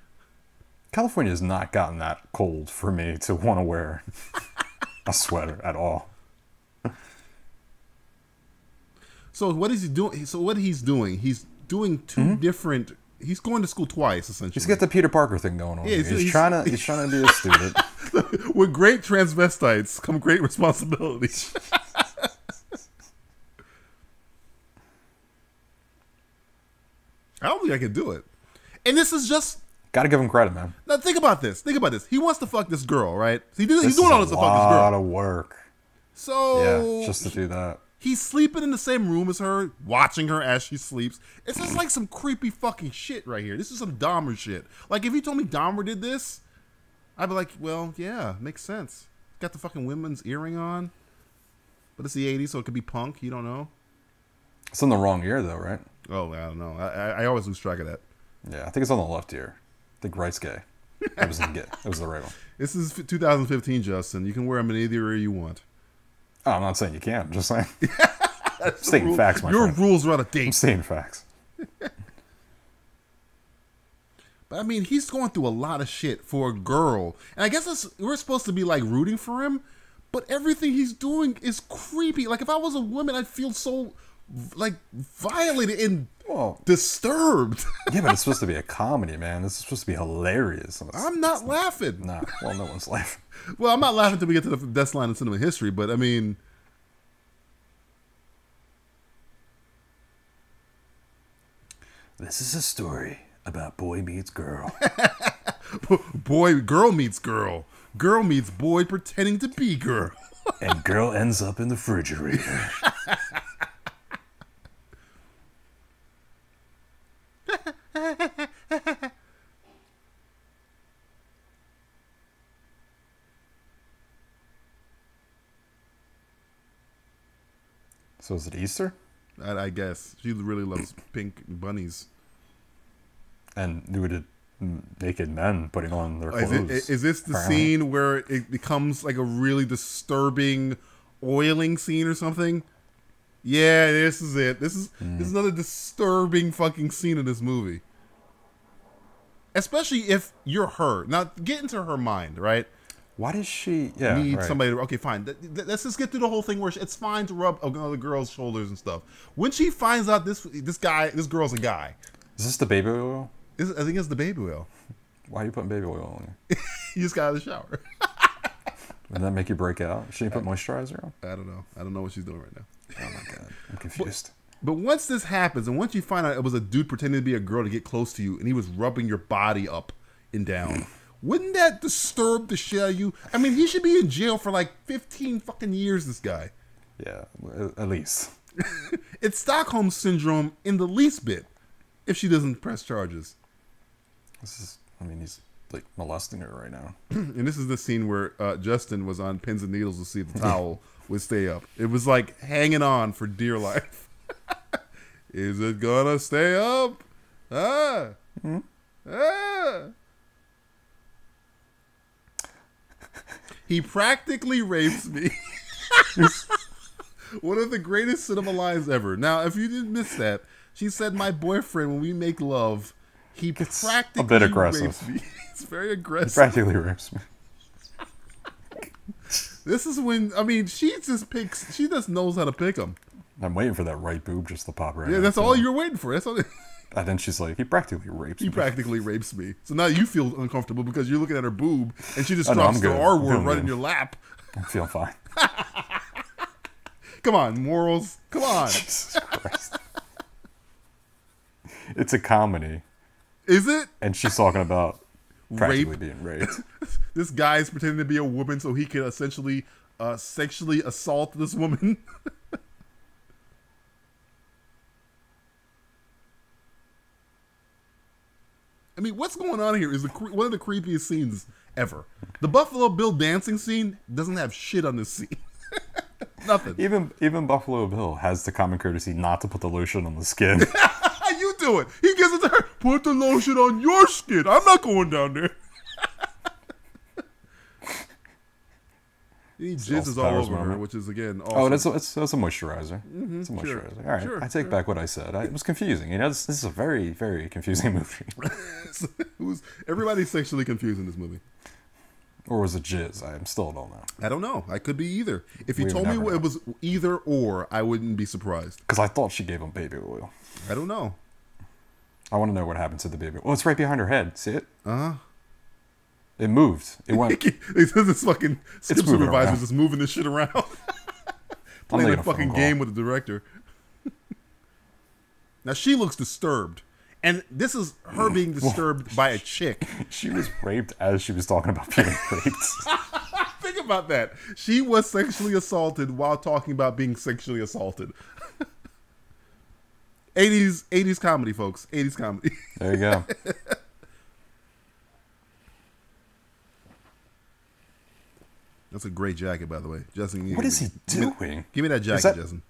F: California has not gotten that cold for me to want to wear a sweater at all.
E: So what is he doing? So what he's doing? He's doing 2 different. He's going to school twice, essentially.
F: He's got the Peter Parker thing going on. Yeah, he's trying to be a student.
E: With great transvestites come great responsibilities. I don't think I can do it. And this is just.
F: Gotta give him credit, man.
E: Now think about this. He wants to fuck this girl, right? He's doing all this to fuck this girl.
F: A lot of work.
E: So
F: yeah, just to do that.
E: He's sleeping in the same room as her, watching her as she sleeps. It's just like some creepy fucking shit right here. This is some Dahmer shit. Like, if you told me Dahmer did this, I'd be like, well, yeah, makes sense. Got the fucking women's earring on. But it's the 80s, so it could be punk. You don't know.
F: It's in the wrong ear, though, right?
E: Oh, I don't know. I always lose track of that.
F: Yeah, I think it's on the left ear. I think right's gay. It was the right one.
E: This is 2015, Justin. You can wear them in either ear you want.
F: Oh, I'm not saying you can't. I'm just saying. I'm stating facts, my friend.
E: Your rules are out of date.
F: I'm stating facts.
E: But I mean, he's going through a lot of shit for a girl. And I guess we're supposed to be like rooting for him. But everything he's doing is creepy. Like, if I was a woman, I'd feel so like violated and disturbed.
F: Yeah, but it's supposed to be a comedy, man. This is supposed to be hilarious.
E: I'm not laughing.
F: Nah, well, no one's laughing.
E: Well, I'm not laughing until we get to the best line in cinema history, but I mean,
F: this is a story about boy meets girl.
E: Girl meets girl. Girl meets boy pretending to be girl.
F: And girl ends up in the refrigerator. So is it Easter?
E: I guess. She really loves pink bunnies.
F: And nude naked men putting on their clothes.
E: Is this the scene where it becomes like a really disturbing oiling scene or something? Yeah, this is it. This is another disturbing fucking scene in this movie. Especially if you're her. Now, get into her mind, right?
F: Why does she
E: need somebody to... Okay, fine. Let's just get through the whole thing where it's fine to rub another girl's shoulders and stuff. When she finds out this girl's a guy.
F: Is this the baby oil?
E: I think it's the baby oil.
F: Why are you putting baby oil on you?
E: You just got out of the shower.
F: Would that make you break out? Should you put moisturizer on?
E: I don't know. I don't know what she's doing right now.
F: Oh my god. I'm confused.
E: But once this happens, and once you find out it was a dude pretending to be a girl to get close to you, and he was rubbing your body up and down, wouldn't that disturb the shit out of you? I mean, he should be in jail for like 15 fucking years, this guy.
F: Yeah, at least.
E: It's Stockholm Syndrome in the least bit, if she doesn't press charges.
F: He's like molesting her right now.
E: And this is the scene where Justin was on pins and needles to see if the towel would stay up. It was like hanging on for dear life. Is it gonna stay up? Ah. Mm-hmm. Ah. He practically rapes me. One of the greatest cinema lines ever. Now, if you didn't miss that, she said, "My boyfriend, when we make love, he practically
F: a bit aggressive.
E: Rapes me." It's very aggressive.
F: He practically rapes me.
E: This is when, I mean, she just knows how to pick them.
F: I'm waiting for that right boob just to pop right.
E: Yeah, that's all you're waiting for. That's all.
F: And then she's like, he practically rapes me.
E: He practically rapes me. So now you feel uncomfortable because you're looking at her boob and she just drops the R word right in your lap.
F: I feel fine.
E: Come on, morals. Come on.
F: Jesus Christ. It's a comedy.
E: Is it?
F: And she's talking about practically being raped.
E: This guy's pretending to be a woman so he can essentially sexually assault this woman. I mean, what's going on here is one of the creepiest scenes ever. The Buffalo Bill dancing scene doesn't have shit on this scene. Nothing.
F: Even Buffalo Bill has the common courtesy not to put the lotion on the skin.
E: You do it. He gives it to her. Put the lotion on your skin. I'm not going down there. He jizzes all over her, which is again awesome.
F: Oh, that's a moisturizer. Mm-hmm, it's a moisturizer. Sure. All right, sure, I take back what I said. It was confusing. You know, this is a very, very confusing movie.
E: Everybody's sexually confused in this movie.
F: Or was it jizz? I still don't know.
E: I don't know. I could be either. If you told me it was either or, I wouldn't be surprised.
F: Because I thought she gave him baby oil.
E: I don't know.
F: I want to know what happened to the baby. Oh, it's right behind her head. See it?
E: Uh-huh.
F: It moved. It went.
E: This fucking script supervisor just moving this shit around. Playing a fucking game with the director. Now she looks disturbed. And this is her being disturbed by a chick.
F: She was raped as she was talking about being raped.
E: Think about that. She was sexually assaulted while talking about being sexually assaulted. 80s comedy, folks. 80s comedy.
F: There you go.
E: That's a great jacket, by the way, Justin.
F: What is he doing?
E: Give me that jacket, Justin.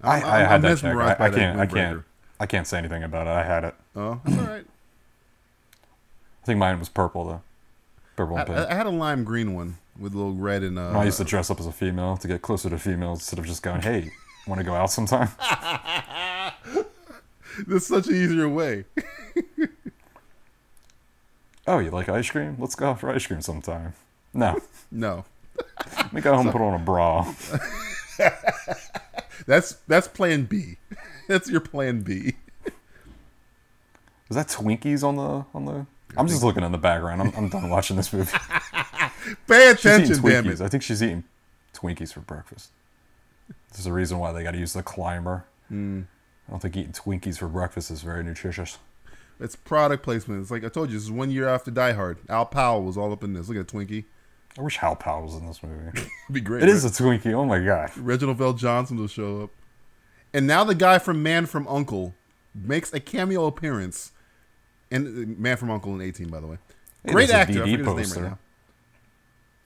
F: I had that jacket. I can't say anything about it. I had it.
E: Oh, that's all right.
F: I think mine was purple though. Purple and pink.
E: I had a lime green one with a little red and.
F: I used to dress up as a female to get closer to females instead of just going, "Hey, want to go out sometime?"
E: There's such an easier way.
F: Oh, you like ice cream? Let's go out for ice cream sometime. No.
E: No.
F: Let me go home and put on a bra.
E: That's plan B. That's your plan B.
F: Was that Twinkies on the? I'm just looking in the background. I'm done watching this movie.
E: Pay attention, damn it.
F: I think she's eating Twinkies for breakfast. There's a reason why they got to use the climber. I don't think eating Twinkies for breakfast is very nutritious.
E: It's product placement. It's like I told you, this is 1 year after Die Hard. Al Powell was all up in this. Look at Twinkie.
F: I wish Hal Powell was in this movie.
E: It'd be great.
F: It is a Twinkie. Oh my god.
E: Reginald Vell Johnson will show up. And now the guy from Man from U.N.C.L.E. makes a cameo appearance. And Man from U.N.C.L.E. in 18, by the way. Great actor. I forget his name right now.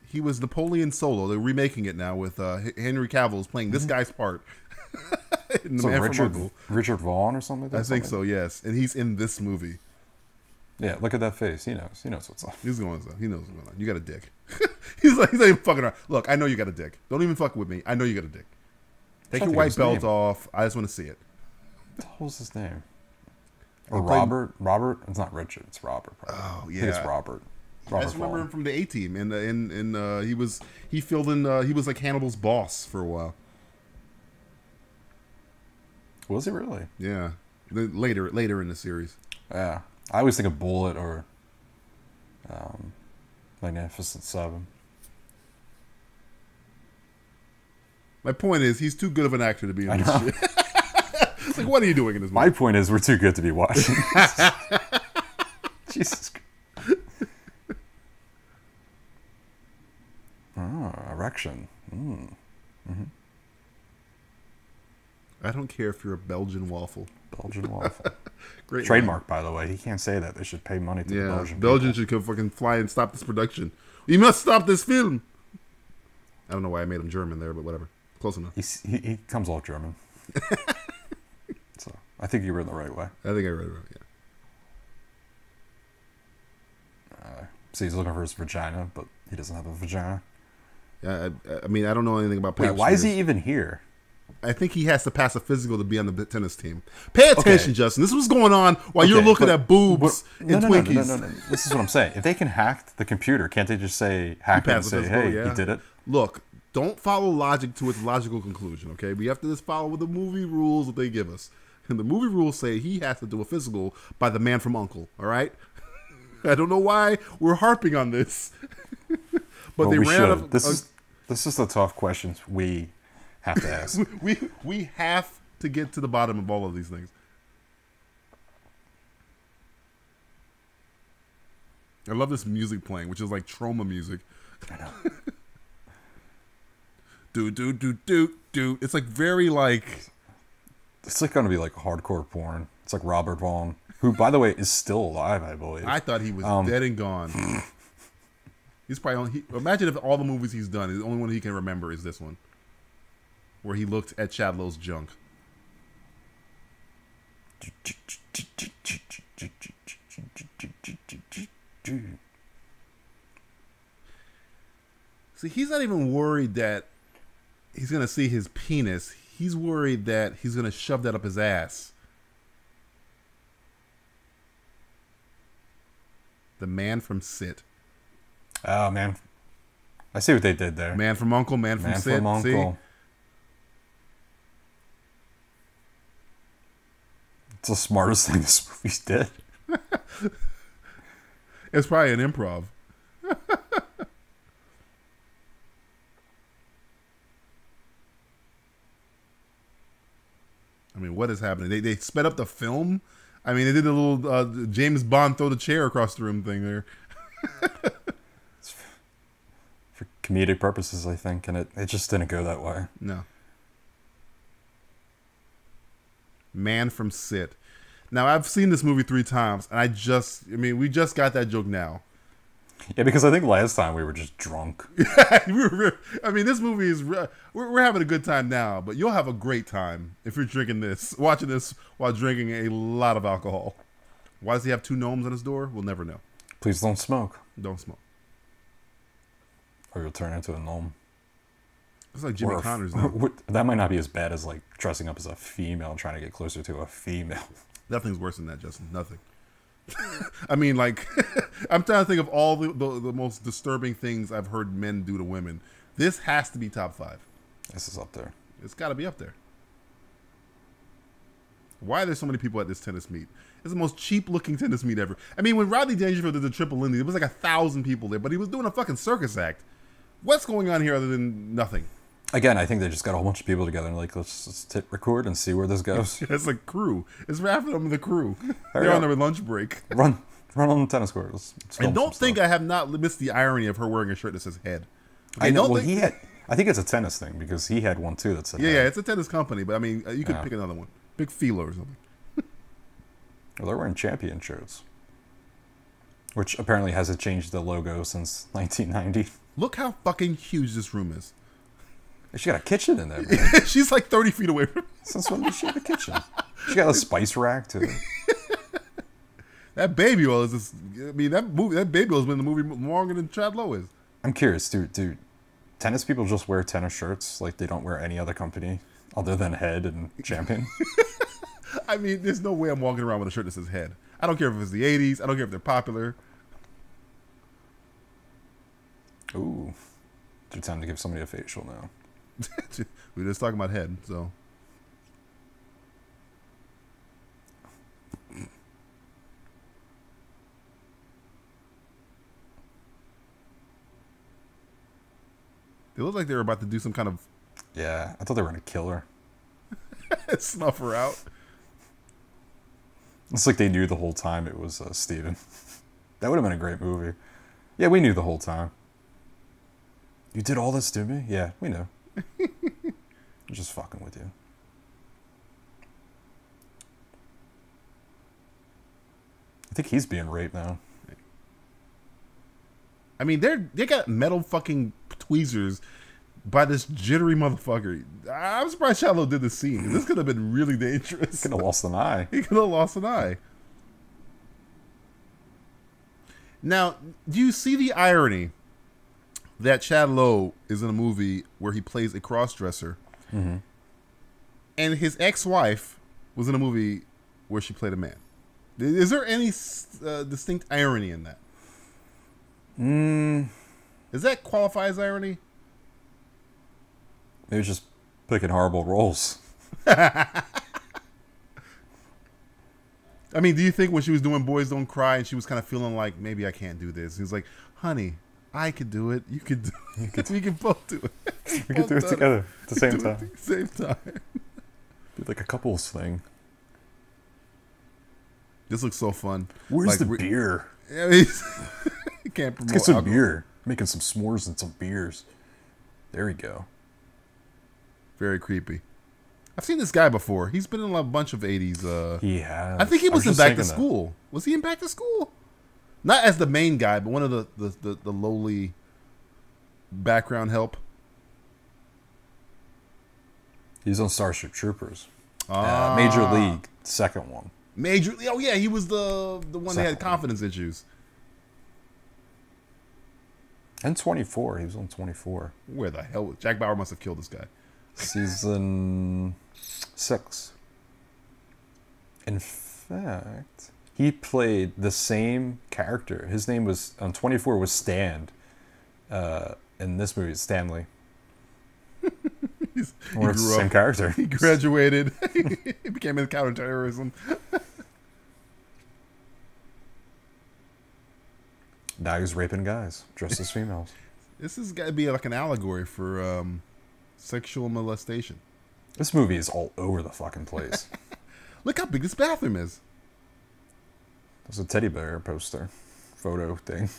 E: He was Napoleon Solo. They're remaking it now with Henry Cavill is playing this guy's part. In the Man from U.N.C.L.E.
F: Richard Vaughn or something like that?
E: I think so, yes. And he's in this movie.
F: Yeah, look at that face. He knows. He knows what's up.
E: He knows what's going on. You got a dick. he's not even fucking around. Look, I know you got a dick. Don't even fuck with me. I know you got a dick. Take your white belt off. I just want to see it.
F: What the hell's his name? Or Robert? Robert? It's not Richard. It's Robert. Probably.
E: Oh yeah,
F: I think it's Robert.
E: I just remember him from the A-Team, and he filled in. He was like Hannibal's boss for a while.
F: Was he really?
E: Yeah, later in the series.
F: Yeah, I always think of Bullet or Magnificent Seven.
E: My point is, he's too good of an actor to be in this shit. It's like, what are you doing in this movie?
F: My point is, we're too good to be watching. Jesus. Erection. Mm-hmm.
E: I don't care if you're a Belgian waffle.
F: Belgian waffle.
E: Great
F: trademark, by the way. He can't say that. They should pay money to the Belgian.
E: Belgians should come fucking fly and stop this production. We must stop this film. I don't know why I made him German there, but whatever. Close enough.
F: He comes off German. So I think you were in the right way.
E: I think I read it right. Yeah.
F: So he's looking for his vagina, but he doesn't have a vagina.
E: Yeah, I mean, I don't know anything about.
F: Wait, why is he even here?
E: I think he has to pass a physical to be on the tennis team. Pay attention, Justin. This was going on while you're looking at boobs and Twinkies.
F: No. This is what I'm saying. If they can hack the computer, can't they just say hack it and say, hey, he did it?
E: Look, don't follow logic to its logical conclusion, okay? We have to just follow the movie rules that they give us. And the movie rules say he has to do a physical by the Man from U.N.C.L.E., all right? I don't know why we're harping on this. But they ran out of...
F: This is the tough questions we have to ask.
E: we have to get to the bottom of all of these things. I love this music playing, which is like trauma music.
F: I know.
E: do. It's like very like...
F: It's like going to be like hardcore porn. It's like Robert Vaughn, who, by the way, is still alive, I believe.
E: I thought he was dead and gone. He's probably imagine if all the movies he's done, the only one he can remember is this one, where he looked at Chadlow's junk. See, he's not even worried that he's gonna see his penis. He's worried that he's gonna shove that up his ass. The Man from Sit.
F: Oh, man. I see what they did there.
E: Man from U.N.C.L.E., Man from Sit.
F: From U.N.C.L.E.
E: See?
F: It's the smartest thing this movie did.
E: It's probably an improv. I mean, what is happening? They sped up the film. I mean, they did a little James Bond throw the chair across the room thing there.
F: It's for comedic purposes, I think, and it just didn't go that way.
E: No. Man from Sit. Now, I've seen this movie 3 times, and we just got that joke now.
F: Yeah, because I think last time we were just drunk.
E: I mean, this movie is... We're having a good time now, but you'll have a great time if you're watching this while drinking a lot of alcohol. Why does he have 2 gnomes on his door? We'll never know.
F: Please don't smoke.
E: Don't smoke.
F: Or you'll turn into a gnome.
E: It's like Jimmy Connors now.
F: That might not be as bad as like dressing up as a female and trying to get closer to a female.
E: Nothing's worse than that, Justin. Nothing. I mean, like, I'm trying to think of all the most disturbing things I've heard men do to women. This has to be top 5.
F: This is up there.
E: It's got to be up there. Why are there so many people at this tennis meet? It's the most cheap-looking tennis meet ever. I mean, when Rodney Dangerfield did the Triple Indy, there was like 1,000 people there, but he was doing a fucking circus act. What's going on here other than nothing?
F: Again, I think they just got a whole bunch of people together and like, let's hit record and see where this goes.
E: It's a crew. It's half of them the crew. They're on their lunch break.
F: Run on the tennis court. Let's
E: And don't think I have not missed the irony of her wearing a shirt that says head. Okay,
F: I know. Well, he had. I think it's a tennis thing because he had one too that said.
E: Yeah, it's a tennis company, but I mean, you could pick another one. Big Fila or something.
F: Well, they're wearing champion shirts, which apparently hasn't changed the logo since 1990.
E: Look how fucking huge this room is.
F: She got a kitchen in there, man.
E: She's like 30 feet away from me.
F: Since when did she have a kitchen? She got a spice rack too.
E: That baby oil is this. I mean, that baby oil has been in the movie longer than Chad Lowe is.
F: I'm curious, do tennis people just wear tennis shirts like they don't wear any other company other than Head and Champion?
E: I mean, there's no way I'm walking around with a shirt that says Head. I don't care if it's the 80s. I don't care if they're popular.
F: Ooh, it's time to give somebody a facial now.
E: We were just talking about Head, so. They look like they were about to do some kind of...
F: Yeah, I thought they were going to kill her.
E: Snuff her out.
F: It's like they knew the whole time it was Steven. That would have been a great movie. Yeah, we knew the whole time. You did all this to me? Yeah, we know. I'm just fucking with you. I think he's being raped now.
E: I mean, they got metal fucking tweezers by this jittery motherfucker. I'm surprised Shallow did this scene. This could have been really dangerous.
F: He could have lost an eye.
E: He could have lost an eye. Now, do you see the irony that Chad Lowe is in a movie where he plays a cross-dresser, and his ex-wife was in a movie where she played a man? Is there any distinct irony in that? Does that qualify as irony?
F: Maybe it's just picking horrible roles.
E: I mean, do you think when she was doing Boys Don't Cry and she was kind of feeling like, maybe I can't do this? He was like, honey, I could do it. You could do it. We can both do it.
F: We could do it together at the same time.
E: Same time.
F: Be like a couples thing.
E: This looks so fun.
F: Where's the beer?
E: I mean, you can't promote
F: Let's get some
E: alcohol.
F: beer. Making some s'mores and some beers. There we go.
E: Very creepy. I've seen this guy before. He's been in a bunch of 80s.
F: He has.
E: I think he was in
F: just
E: Back to
F: thinking that.
E: School. Was he in Back to School? Not as the main guy, but one of the lowly background help.
F: He's on Starship Troopers. Major League, second one.
E: Major. Oh yeah, he was the one that had
F: Second.
E: confidence issues.
F: And 24. He was on 24.
E: Where the hell? Jack Bauer must have killed this guy.
F: Season 6. In fact, he played the same character. His name was, on 24, was Stan. In this movie, it's Stanley. Or it's the same character.
E: He graduated. He became in counterterrorism.
F: Now he's raping guys dressed as females.
E: This has got to be like an allegory for sexual molestation.
F: This movie is all over the fucking place.
E: Look how big this bathroom is.
F: There's a teddy bear poster photo thing.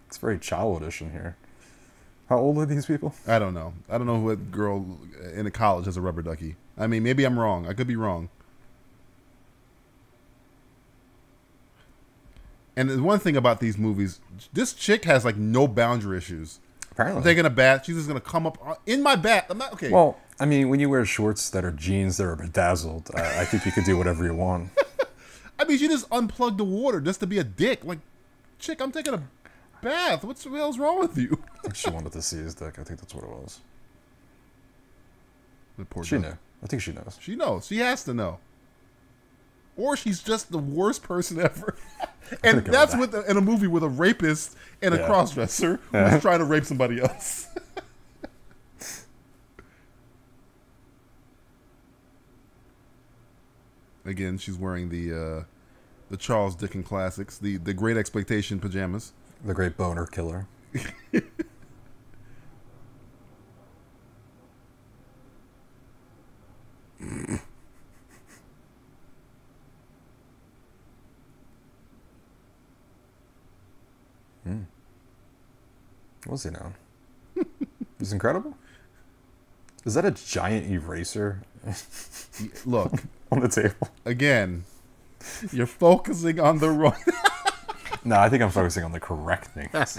F: It's very childish in here. How old are these people?
E: I don't know. I don't know what girl in a college has a rubber ducky. I mean, maybe I'm wrong. I could be wrong. And the one thing about these movies, this chick has like no boundary issues.
F: Apparently.
E: I'm taking a bath. She's just going to come up in my bath. I'm not, okay.
F: Well, I mean, when you wear shorts that are jeans that are bedazzled, I think you can do whatever you want.
E: I mean, she just unplugged the water just to be a dick. Like, chick, I'm taking a bath. What the hell's wrong with you?
F: I think she wanted to see his dick. I think that's what it was.
E: The poor
F: She
E: guy.
F: knew. I think she knows.
E: She knows. She has to know. Or she's just the worst person ever. And
F: go
E: that's
F: with
E: in a movie with a rapist and a
F: Yeah.
E: crossdresser
F: Yeah.
E: who's trying to rape somebody else. Again, she's wearing the Charles Dickens classics, the Great Expectation pajamas.
F: The great boner killer. What's he now? He's incredible. Is that a giant eraser?
E: Look.
F: On the table.
E: Again, you're focusing on the wrong...
F: No, I think I'm focusing on the correct things.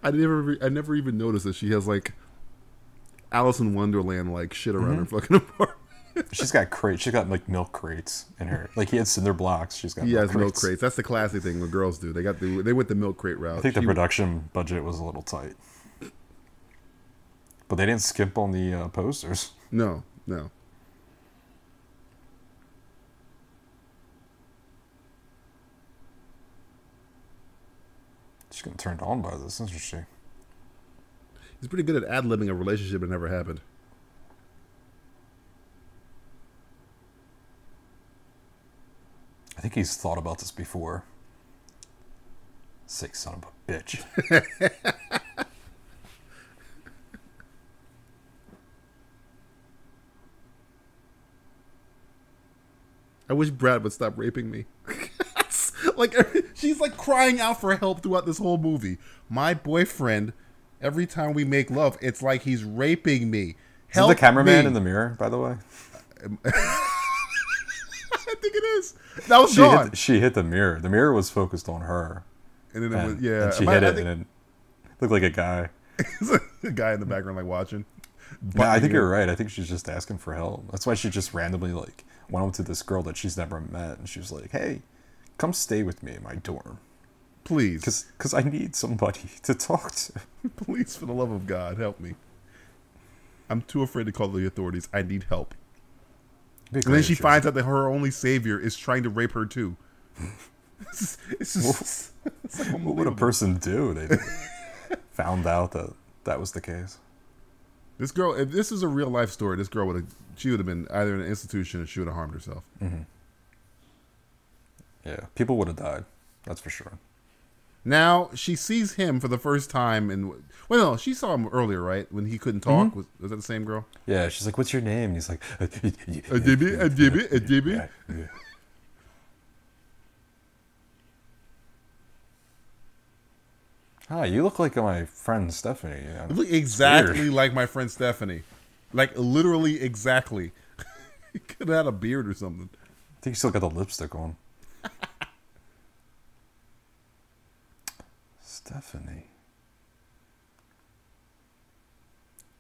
E: I never even noticed that she has like Alice in Wonderland like shit around her fucking apartment.
F: She's got crates. She's got like milk crates in her. Like he had cinder blocks. She's got
E: milk crates. That's the classic thing what girls do. They went the milk crate route.
F: I think the production budget was a little tight, but they didn't skimp on the posters.
E: No.
F: She's getting turned on by this, isn't she?
E: He's pretty good at ad-libbing a relationship that never happened.
F: I think he's thought about this before. Sick son of a bitch.
E: I wish Brad would stop raping me. Like, she's like crying out for help throughout this whole movie. My boyfriend, every time we make love, it's like he's raping me.
F: Is the cameraman in the mirror, by the way?
E: I think it is. That was gone.
F: She hit the mirror. The mirror was focused on her.
E: And then and
F: she hit it, and it looked like a guy.
E: A guy in the background, like, watching.
F: Yeah, I think you're right. I think she's just asking for help. That's why she just randomly, like, went up to this girl that she's never met, and she was like, hey, come stay with me in my dorm.
E: Please.
F: Because I need somebody to talk to.
E: Please, for the love of God, help me. I'm too afraid to call the authorities. I need help. And then she finds out that her only savior is trying to rape her too. It's like,
F: what would a person do? They found out that was the case.
E: This girl, if this is a real life story, this girl would have been either in an institution or she would have harmed herself.
F: Mm-hmm. Yeah, people would have died. That's for sure.
E: Now she sees him for the first time, she saw him earlier, right? When he couldn't talk. Mm-hmm. Was that the same girl?
F: Yeah, she's like, "What's your name?" And he's like,
E: "Adibi."
F: Yeah. Hi, you look like my friend Stephanie. Yeah.
E: You look exactly like my friend Stephanie, like literally exactly. He could have had a beard or something.
F: I think you still got the lipstick on. Stephanie.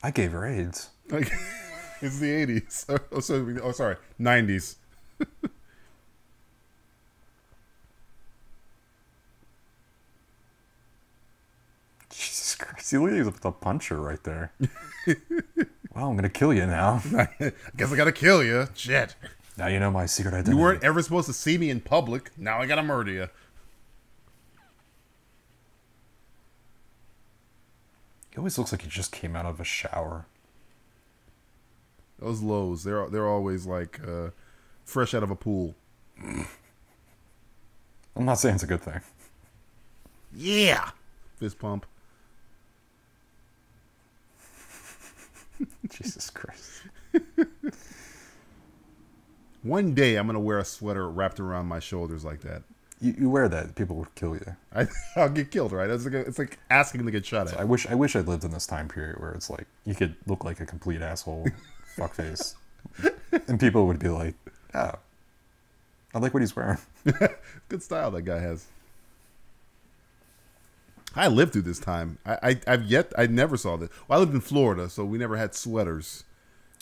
F: I gave her AIDS.
E: It's the 80s. Sorry, 90s.
F: Jesus Christ. He looks like a puncher right there. Well, I'm going to kill you now.
E: I guess I got to kill you. Shit.
F: Now you know my secret identity.
E: You weren't ever supposed to see me in public. Now I got to murder you.
F: He always looks like he just came out of a shower.
E: Those Lowe's, they're always like fresh out of a pool.
F: I'm not saying it's a good thing.
E: Yeah. Fist pump.
F: Jesus Christ.
E: One day I'm going to wear a sweater wrapped around my shoulders like that.
F: You wear that, people would kill you.
E: I'll get killed, right? It's like asking to get shot at.
F: I wish I lived in this time period where it's like you could look like a complete asshole, fuckface, and people would be like, "Oh, I like what he's wearing."
E: Good style that guy has. I lived through this time. I never saw this. Well, I lived in Florida, so we never had sweaters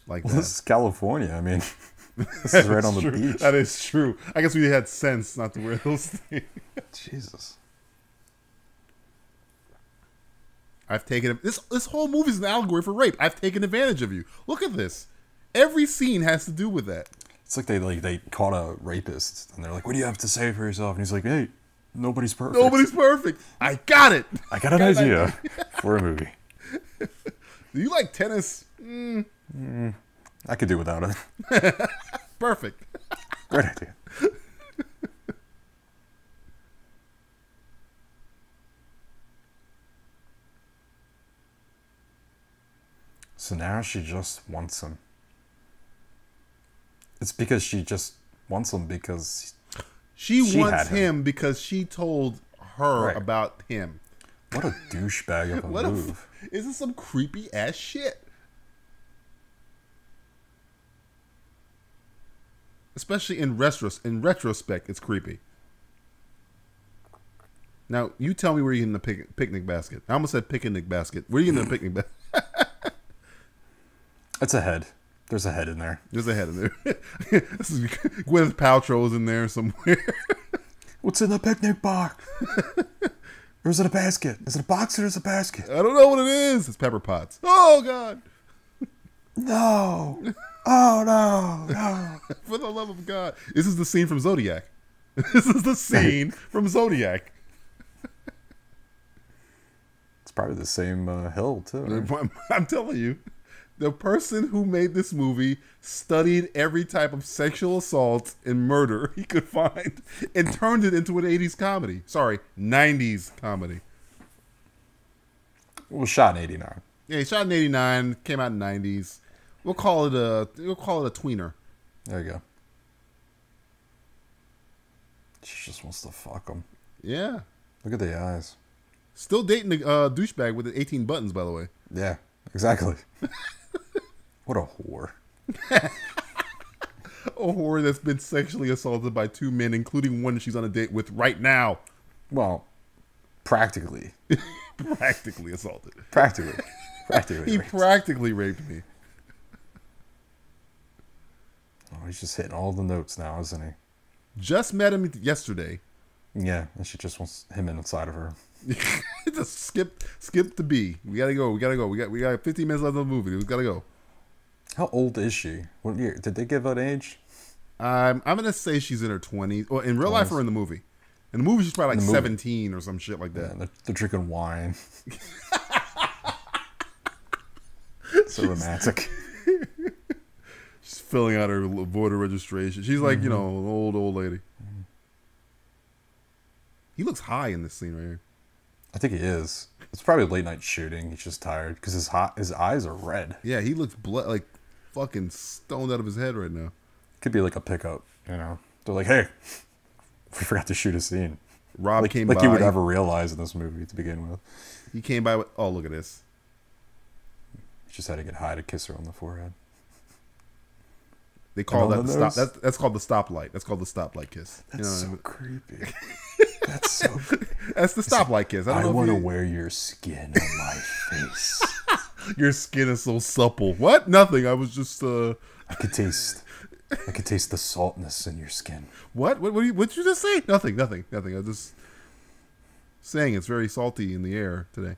E: like that.
F: This is California. I mean, this is right on the beach.
E: That is true. I guess we had sense not to wear those things.
F: Jesus.
E: I've taken this whole movie is an allegory for rape. I've taken advantage of you. Look at this. Every scene has to do with that.
F: It's like they caught a rapist and they're like, "What do you have to say for yourself?" And he's like, "Hey, nobody's perfect.
E: Nobody's perfect. I got it.
F: I got an idea for a movie."
E: Do you like tennis?
F: I could do without it.
E: Perfect.
F: Great idea. So now she just wants him. It's because she just wants him because
E: she wants him because she told her about him.
F: What a douchebag of a move.
E: This is some creepy ass shit. Especially in retrospect, it's creepy. Now, you tell me where you're in the picnic basket. I almost said picnic basket. Where are you in the picnic basket?
F: It's a head. There's a head in there.
E: There's a head in there. Gwyneth Paltrow's in there somewhere.
F: What's in the picnic box? Or is it a basket? Is it a box or is it a basket?
E: I don't know what it is. It's Pepper Potts. Oh, God.
F: No. Oh, no.
E: For the love of God. This is the scene from Zodiac. This is the scene from Zodiac.
F: It's probably the same hill, too. Right?
E: I'm telling you. The person who made this movie studied every type of sexual assault and murder he could find and turned it into an 80s comedy. Sorry, 90s comedy.
F: It was shot in 89.
E: Yeah, he shot in 89, came out in 90s. We'll call it a tweener.
F: There you go. She just wants to fuck him.
E: Yeah.
F: Look at the eyes.
E: Still dating the douchebag with the 18 buttons, by the way.
F: Yeah, exactly. What a whore.
E: A whore that's been sexually assaulted by 2 men, including one she's on a date with right now.
F: Well, practically.
E: Practically assaulted.
F: Practically.
E: He practically raped me.
F: Oh, he's just hitting all the notes now, isn't he?
E: Just met him yesterday.
F: Yeah, and she just wants him inside of her.
E: Just skip the B. We gotta go. We got 15 minutes left of the movie. We gotta go.
F: How old is she? What year? Did they give out age?
E: I'm gonna say she's in her 20s. Well, in real life or in the movie? In the movie, she's probably like 17 or some shit like that.
F: Yeah, they're drinking wine. So romantic.
E: She's filling out her voter registration. She's like, an old lady. He looks high in this scene right here.
F: I think he is. It's probably a late night shooting. He's just tired because his eyes are red.
E: Yeah, he looks like fucking stoned out of his head right now.
F: Could be like a pickup, They're like, hey, we forgot to shoot a scene.
E: Rob came by.
F: Like you would ever realize in this movie to begin with.
E: He came by with, oh, look at this.
F: He just had to get high to kiss her on the forehead.
E: They call that the stop. That's called the stoplight. That's called the stoplight kiss.
F: That's so creepy. That's so.
E: That's the stoplight kiss.
F: I want to wear your skin on my face.
E: Your skin is so supple. What? Nothing. I was just.
F: I could taste the saltness in your skin.
E: What? What did you just say? Nothing. I was just saying it's very salty in the air today.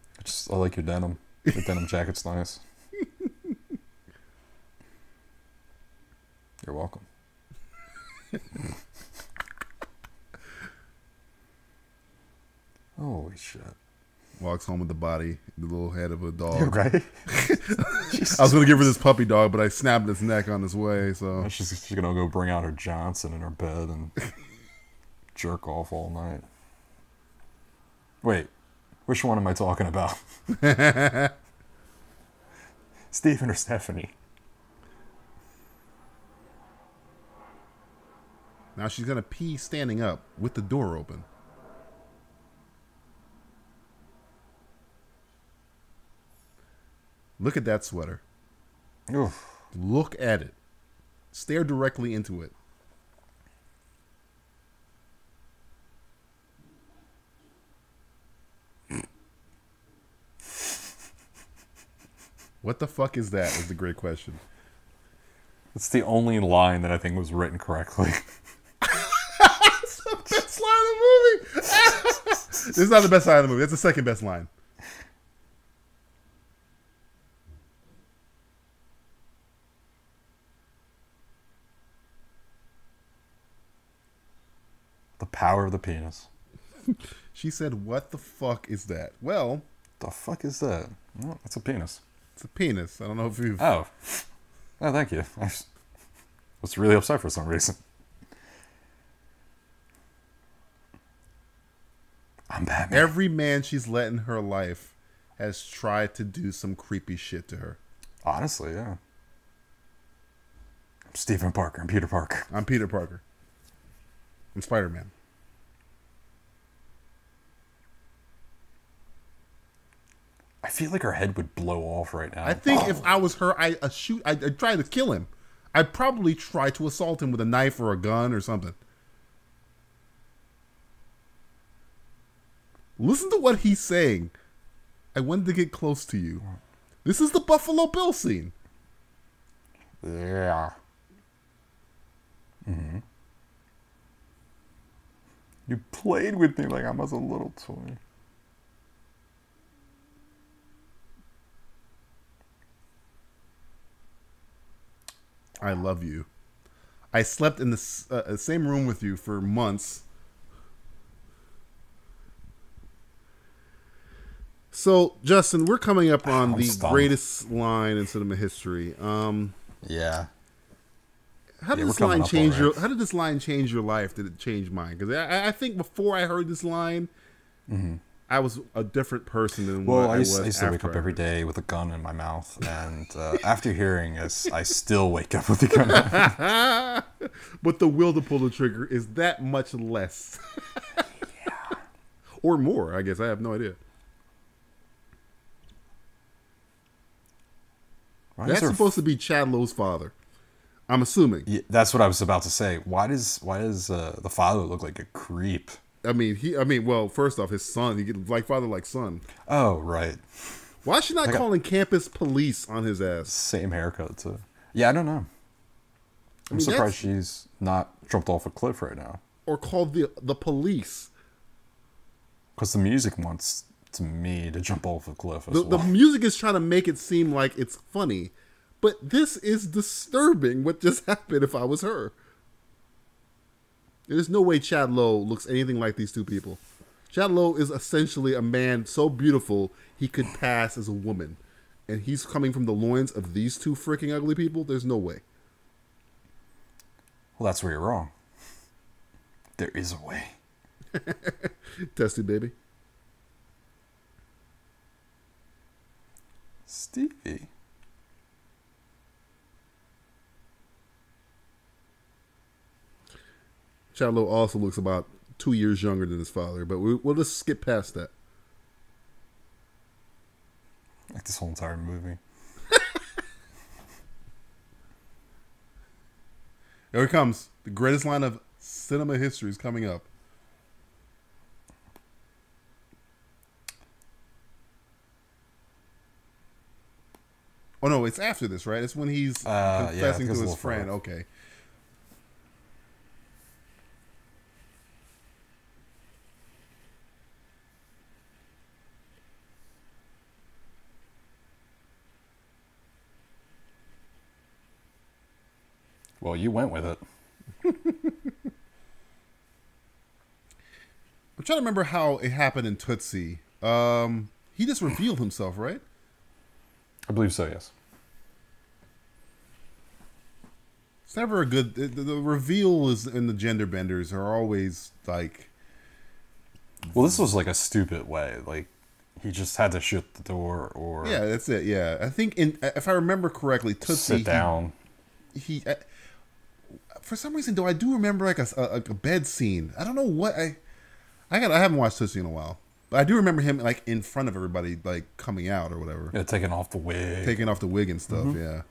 F: I like your denim. Your denim jacket's nice. You're welcome. Holy shit.
E: Walks home with the body, the little head of a dog.
F: You're right.
E: I was going to give her this puppy dog, but I snapped its neck on his way, so.
F: She's going to go bring out her Johnson in her bed and jerk off all night. Wait, which one am I talking about? Stephen or Stephanie?
E: Now she's going to pee standing up with the door open. Look at that sweater.
F: Oof.
E: Look at it. Stare directly into it. What the fuck is that? Is the great question.
F: It's the only line that I think was written correctly.
E: It's the best line of the movie. This is not the best line of the movie. That's the second best line.
F: The power of the penis.
E: She said, what the fuck is that? Well.
F: The fuck is that? Oh, it's a penis.
E: It's a penis. I don't know if you've...
F: Oh, thank you. I was really upset for some reason. I'm Batman.
E: Every man she's let in her life has tried to do some creepy shit to her.
F: Honestly, yeah. I'm Stephen Parker. I'm Peter Parker.
E: I'm Peter Parker. I'm Spider-Man.
F: I feel like her head would blow off right now.
E: I think if I was her, I'd try to kill him. I'd probably try to assault him with a knife or a gun or something. Listen to what he's saying. I wanted to get close to you. This is the Buffalo Bill scene.
F: Yeah. Mm-hmm. You played with me like I was a little toy.
E: I love you. I slept in the same room with you for months. So, Justin, we're coming up on the greatest line in cinema history.
F: Yeah.
E: How did this line change your? How did this line change your life? Did it change mine? Because I think before I heard this line, I was a different person than what I was.
F: I used to wake up every day with a gun in my mouth, and after hearing this, I still wake up with a gun in my mouth.
E: But the will to pull the trigger is that much less,
F: Yeah.
E: or more. I guess I have no idea. That's supposed to be Chad Lowe's father. I'm assuming.
F: Yeah, that's what I was about to say. Why does the father look like a creep?
E: I mean, well, first off, his son. He get like father, like son.
F: Oh, right.
E: Why is she not calling campus police on his ass?
F: Same haircut too. Yeah, I don't know. I'm surprised she's not jumped off a cliff right now.
E: Or called the police.
F: Because the music wants me to jump off a cliff as well.
E: The music is trying to make it seem like it's funny. But this is disturbing what just happened if I was her. There's no way Chad Lowe looks anything like these two people. Chad Lowe is essentially a man so beautiful he could pass as a woman. And he's coming from the loins of these two freaking ugly people? There's no way.
F: Well, that's where you're wrong. There is a way.
E: Testy baby.
F: Stevie.
E: Chad Lowe also looks about 2 years younger than his father, but we'll just skip past that.
F: Like this whole entire movie.
E: Here it comes. The greatest line of cinema history is coming up. Oh, no, it's after this, right? It's when he's confessing to his friend. Okay.
F: Well, you went with it.
E: I'm trying to remember how it happened in Tootsie. He just revealed himself, right?
F: I believe so, yes.
E: It's never a good... The reveal is in the gender benders are always, like...
F: Well, this was like a stupid way. Like, he just had to shut the door or...
E: Yeah, that's it, yeah. I think, if I remember correctly, Tootsie...
F: Sit down.
E: He for some reason, though, I do remember like a bed scene. I don't know what I haven't watched Tootsie in a while, but I do remember him like in front of everybody, like coming out or whatever.
F: Yeah, taking off the wig
E: and stuff. Mm-hmm. Yeah.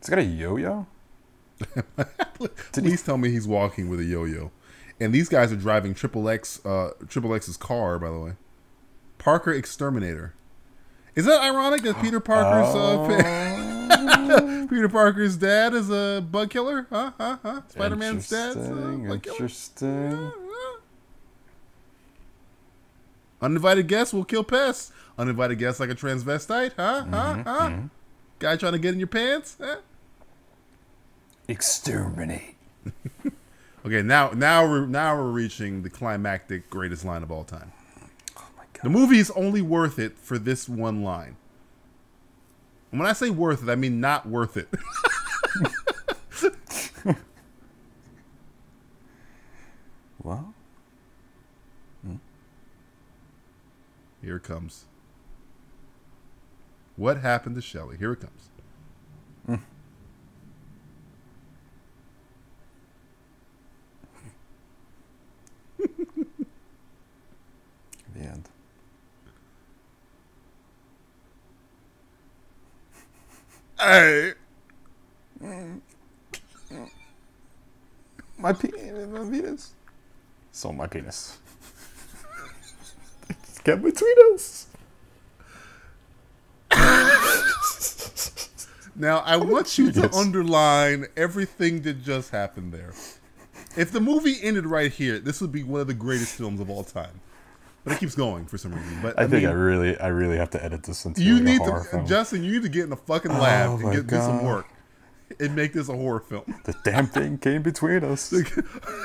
F: He's got a yo-yo.
E: Please tell me he's walking with a yo-yo. And these guys are driving Triple X's car, by the way. Parker Exterminator. Is that ironic that Peter Parker's Peter Parker's dad is a bug killer? Huh? Spider-Man's dad's a bug killer?
F: Interesting.
E: Uninvited guests will kill pests. Uninvited guests like a transvestite? Huh? Guy trying to get in your pants? Huh?
F: Exterminate.
E: Okay, now we're reaching the climactic greatest line of all time. The movie is only worth it for this one line. And when I say worth it, I mean not worth it.
F: Well,
E: here it comes. What happened to Shelly? Here it comes. Hey.
F: My penis. So my penis. Get between us.
E: Now, I want you to underline everything that just happened there. If the movie ended right here, this would be one of the greatest films of all time. But it keeps going for some reason. But
F: I really have to edit this into
E: you
F: like
E: need
F: a horror
E: to,
F: film.
E: Justin. You need to get in the fucking lab and do some
F: God.
E: work and make this a horror film.
F: The damn thing came between us.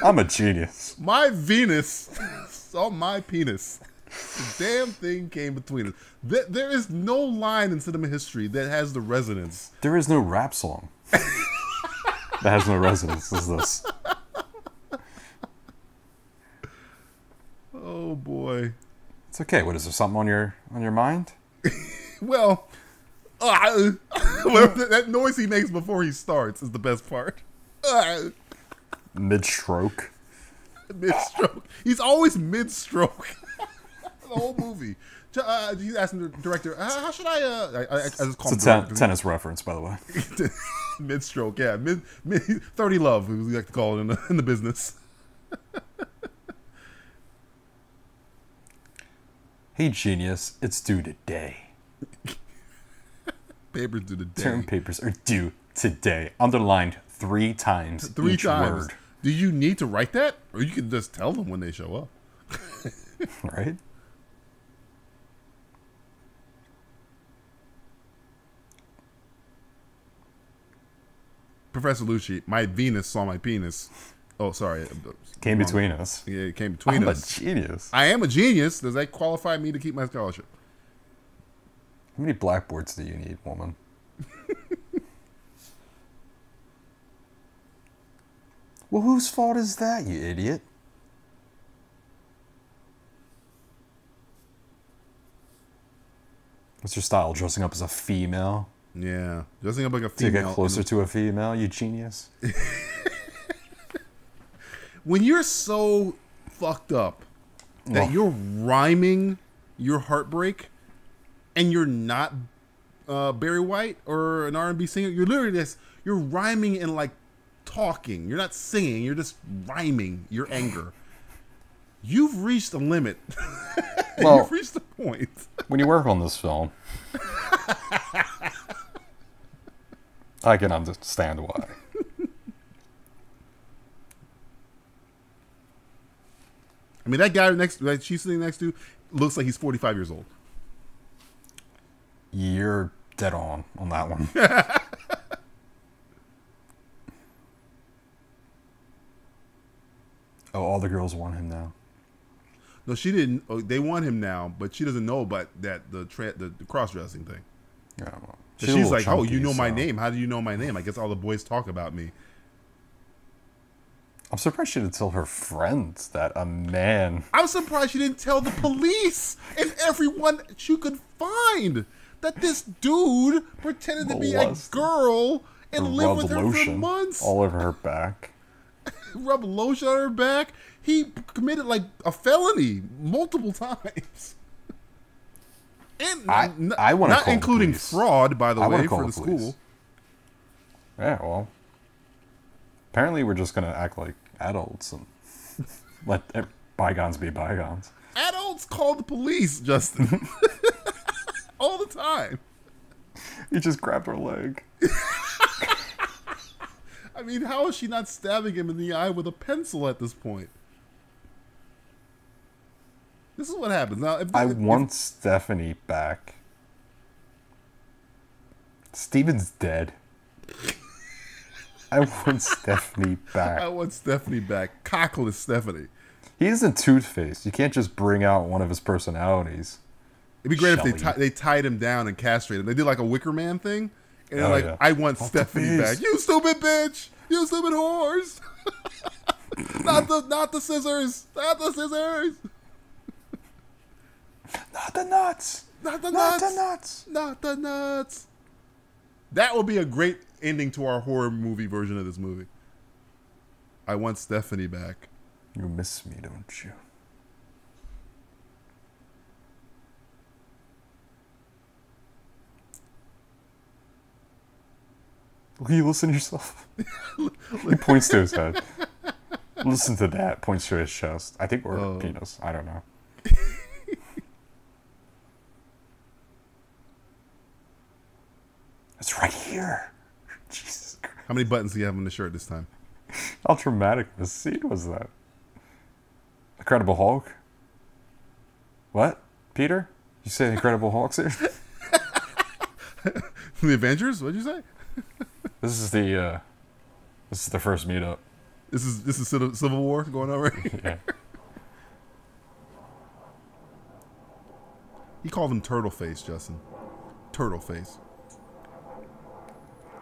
F: I'm a genius.
E: My Venus saw my penis. The damn thing came between us. There is no line in cinema history that has the resonance.
F: There is no rap song that has no resonance as this.
E: Oh boy.
F: It's okay. What is there? Something on your mind?
E: Well, that noise he makes before he starts is the best part.
F: Mid-stroke.
E: Mid-stroke. He's always mid-stroke. The whole movie. He's asking the director, how should I just call him
F: It's a tennis reference, by the way.
E: Mid-stroke, yeah. Mid 30 love, we like to call it in the business.
F: Hey, genius, it's due today.
E: Papers due today.
F: Term papers are due today. Underlined 3 times.
E: Three
F: each
E: times.
F: word.
E: Do you need to write that? Or you can just tell them when they show up.
F: Right?
E: Professor Lucci, my Venus saw my penis. Oh, sorry.
F: Came
E: Wrong.
F: between us.
E: Yeah, it came between
F: I'm
E: us.
F: a genius.
E: I am a genius. Does that qualify me to keep my scholarship?
F: How many blackboards do you need, woman? Well, whose fault is that, you idiot? What's your style? Dressing up as a female?
E: Yeah. Dressing up like a
F: To
E: female.
F: get closer to a female, you genius?
E: When you're so fucked up that you're rhyming your heartbreak and you're not Barry White or an R&B singer, you're literally just, you're rhyming and like talking. You're not singing, you're just rhyming your anger. You've reached a limit.
F: Well,
E: you've reached a point.
F: When you work on this film, I can understand why.
E: I mean, that guy that she's sitting next to looks like he's 45 years old.
F: You're dead on that one. Oh, all the girls want him now.
E: No, she didn't. Oh, they want him now, but she doesn't know about that the cross-dressing thing.
F: Yeah, well,
E: She's like, chunky, "Oh, you know my name? How do you know my name? I guess all the boys talk about me."
F: I'm surprised she didn't tell her friends that a man.
E: I'm surprised she didn't tell the police and everyone she could find that this dude pretended to be a girl and lived with her for months.
F: All over her back.
E: Rub lotion on her back. He committed like a felony multiple times. And
F: I want to
E: not including fraud, by the way, for the school.
F: Yeah, well, apparently we're just gonna act like adults and let bygones be bygones.
E: Adults call the police, Justin, all the time.
F: He just grabbed her leg.
E: I mean, how is she not stabbing him in the eye with a pencil at this point? This is what happens. Now,
F: I want Stephanie back. Steven's dead. I want Stephanie back.
E: I want Stephanie back. Cockless Stephanie.
F: He isn't Toothface. You can't just bring out one of his personalities.
E: It'd be great
F: Shelly.
E: if they tied him down and castrated him. They did like a Wicker Man thing. And they're like, I want Stephanie back. You stupid bitch. You stupid whores. Not the scissors. Not the scissors.
F: Not the nuts.
E: Not the
F: Not
E: nuts.
F: the nuts.
E: Not the nuts. That would be a great ending to our horror movie version of this movie. I want Stephanie back.
F: You miss me, don't you? Will you listen to yourself? He points to his head. Listen to that. Points to his chest. I think, or penis. I don't know. It's right here. Jesus Christ.
E: How many buttons do you have on the shirt this time?
F: How dramatic of a scene was that? Incredible Hulk? What? Peter? You say Incredible Hulk's here?
E: The Avengers? What'd you say?
F: This is the first meetup.
E: This is Civil War going on right here.
F: Yeah.
E: He called him Turtle Face, Justin. Turtle Face.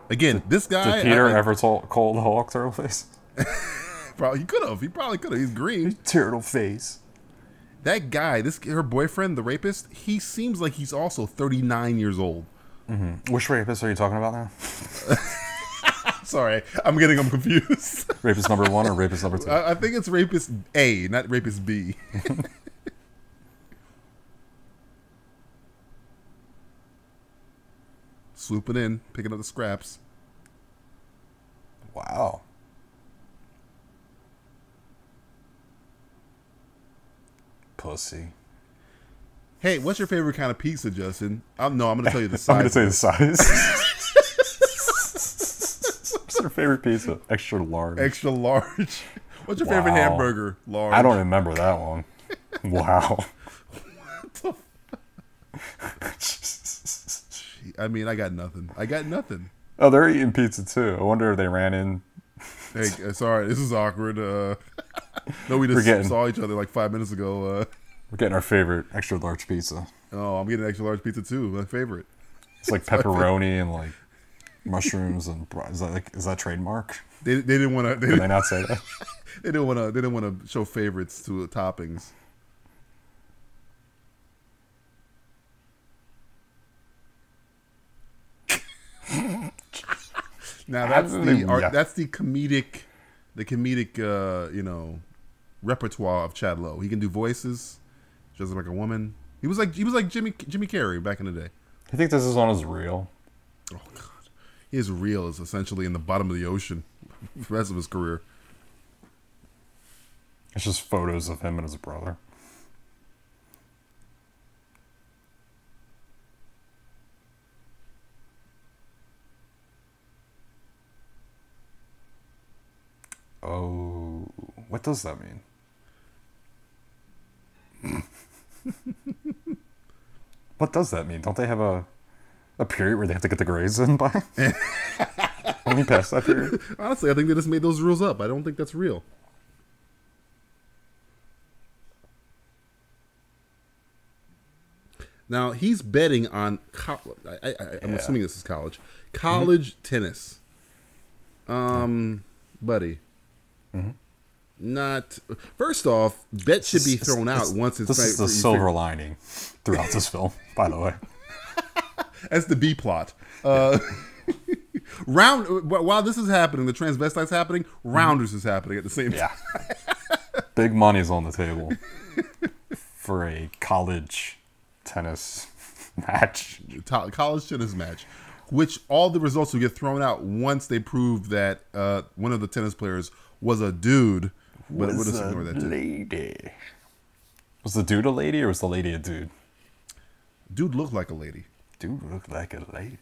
E: Again, this guy.
F: Did Peter ever call the Hulk Turtle Face?
E: Probably he could have. He probably could have. He's green.
F: Turtle Face.
E: That guy, her boyfriend, the rapist, he seems like he's also 39 years old.
F: Mm-hmm. Which rapist are you talking about now?
E: Sorry, I'm getting them confused.
F: Rapist number 1 or rapist number 2?
E: I think it's rapist A, not rapist B. Swooping in, picking up the scraps.
F: Wow. Pussy.
E: Hey, what's your favorite kind of pizza, Justin? I'm going to tell you the size.
F: I'm going to tell you the size. What's your favorite pizza? Extra large.
E: Extra large. What's your favorite hamburger? Large.
F: I don't remember that one. Wow.
E: What the I mean, I got nothing.
F: Oh, they're eating pizza too. I wonder if they ran in.
E: Hey, sorry, this is awkward. No, we just saw each other like 5 minutes ago.
F: We're getting our favorite extra large pizza.
E: Oh, I'm getting extra large pizza too. My favorite.
F: It's like pepperoni and like mushrooms and is that trademark?
E: They didn't want to.
F: Did they not say that?
E: They didn't want to show favorites to toppings. Now that's the comedic repertoire of Chad Lowe. He can do voices, just like a woman. He was like Jimmy Carrey back in the day.
F: You think this is on his reel?
E: Oh God, his reel is essentially in the bottom of the ocean for the rest of his career.
F: It's just photos of him and his brother. Oh, what does that mean? What does that mean? Don't they have a period where they have to get the grades in by? Only past that period?
E: Honestly, I think they just made those rules up. I don't think that's real. Now, he's betting on I'm assuming this is college tennis. Buddy. Mm-hmm. Not. First off, bet should be thrown out once it's.
F: This is the silver lining throughout this film, by the way.
E: That's the B plot. While this is happening, the transvestite's happening. Rounders is happening at the same time.
F: Big money's on the table for a college tennis match.
E: College tennis match, which all the results will get thrown out once they prove that one of the tennis players was a dude. But we'll just ignore that too.
F: Lady. Was the dude a lady or was the lady a dude?
E: Dude looked like a lady.
F: Dude looked like a lady.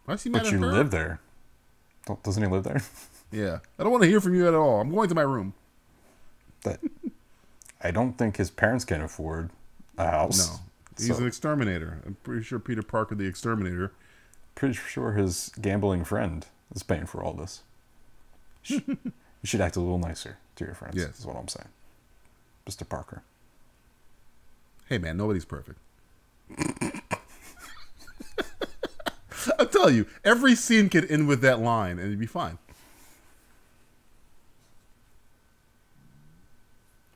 E: Why is he mad
F: but
E: at
F: you
E: her?
F: live there. Doesn't he live there?
E: Yeah. I don't want to hear from you at all. I'm going to my room.
F: I don't think his parents can afford a house.
E: No. He's an exterminator. I'm pretty sure Peter Parker, the exterminator.
F: Pretty sure his gambling friend is paying for all this. You should act a little nicer to your friends.
E: Yes.
F: Is what I'm saying. Mr. Parker.
E: Hey, man, nobody's perfect. I'll tell you, every scene could end with that line and it'd be fine.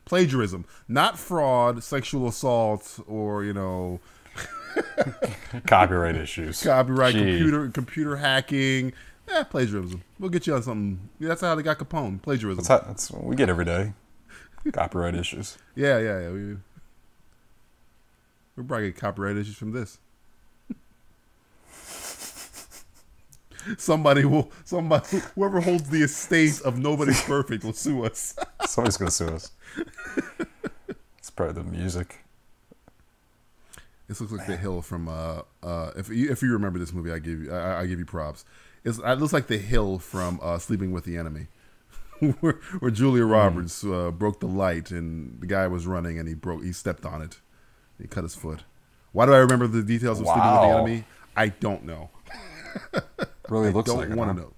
E: Plagiarism, not fraud, sexual assault, or
F: copyright issues.
E: Copyright, computer hacking. Plagiarism. We'll get you on something. Yeah, that's how they got Capone. Plagiarism.
F: That's what we get every day. Copyright issues.
E: Yeah. We'll probably get copyright issues from this. Whoever holds the estate of Nobody's Perfect will sue us.
F: Somebody's gonna sue us. It's probably the music.
E: This looks like the hill from if you remember this movie, I give you props. It looks like the hill from Sleeping with the Enemy, where Julia Roberts broke the light and the guy was running and he stepped on it, he cut his foot. Why do I remember the details of Sleeping with the Enemy? I don't know.
F: Really looks like
E: it. I don't want to know.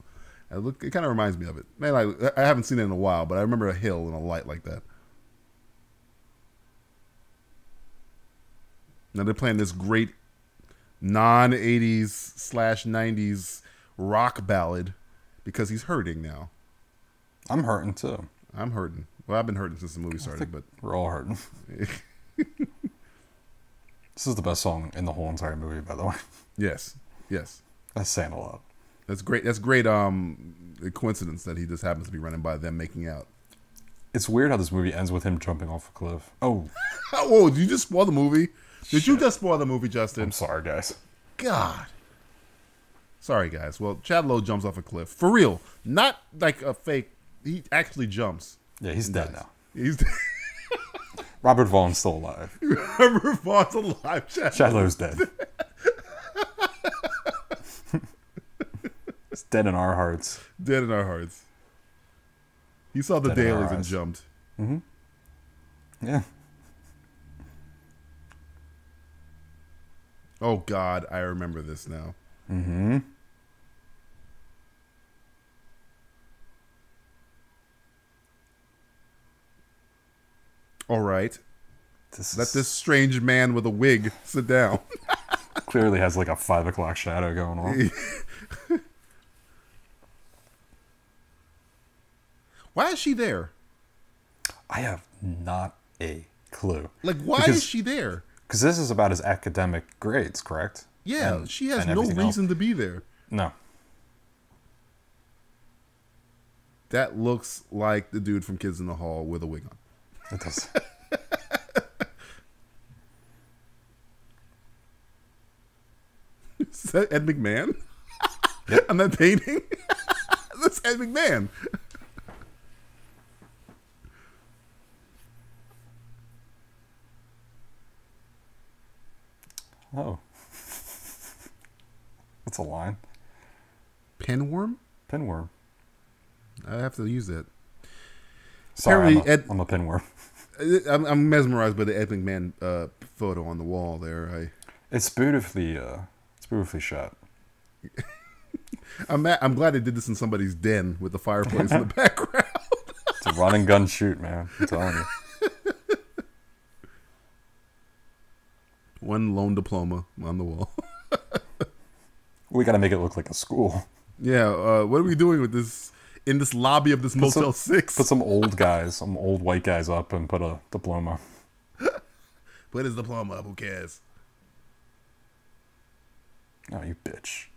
E: It kind of reminds me of it. Man, I haven't seen it in a while, but I remember a hill and a light like that. Now they're playing this great non-80s/90s rock ballad because he's hurting now.
F: I'm hurting too.
E: I'm hurting. Well, I've been hurting since the movie started, but
F: we're all hurting. This is the best song in the whole entire movie, by the way.
E: Yes.
F: That's saying a lot.
E: That's great. That's great. Coincidence that he just happens to be running by them making out.
F: It's weird how this movie ends with him jumping off a cliff. Oh,
E: whoa! Did you just spoil the movie? Did you just spoil the movie, Justin?
F: I'm sorry, guys.
E: God. Sorry, guys. Well, Chad Lowe jumps off a cliff for real, not like a fake. He actually jumps.
F: Yeah, he's dead now.
E: He's dead.
F: Robert Vaughn's still alive.
E: Robert Vaughn's alive.
F: Chad Lowe's dead. It's dead in our hearts.
E: Dead in our hearts. He saw the dailies and jumped.
F: Mm-hmm. Yeah.
E: Oh, God. I remember this now.
F: Mm-hmm.
E: All right. Let this strange man with a wig sit down.
F: Clearly has like a 5 o'clock shadow going on.
E: Why is she there?
F: I have not a clue.
E: Like, why is she there?
F: Because this is about his academic grades, correct?
E: Yeah, she has no reason to be there.
F: No.
E: That looks like the dude from Kids in the Hall with a wig on.
F: It does.
E: Is that Ed McMahon?
F: Yep.
E: On that painting? That's Ed McMahon.
F: Oh. That's a line.
E: Pinworm?
F: Pinworm.
E: I have to use that.
F: Sorry, I'm a pinworm.
E: I'm mesmerized by the Ed McMahon photo on the wall there.
F: It's beautifully shot.
E: I'm glad they did this in somebody's den with the fireplace in the background.
F: It's a run and gun shoot, man. I'm telling you.
E: One lone diploma on the wall.
F: We got to make it look like a school.
E: Yeah. What are we doing with this in this lobby of this Motel 6?
F: Put some old white guys up and put a diploma.
E: Put his diploma up. Who cares?
F: Oh, you bitch.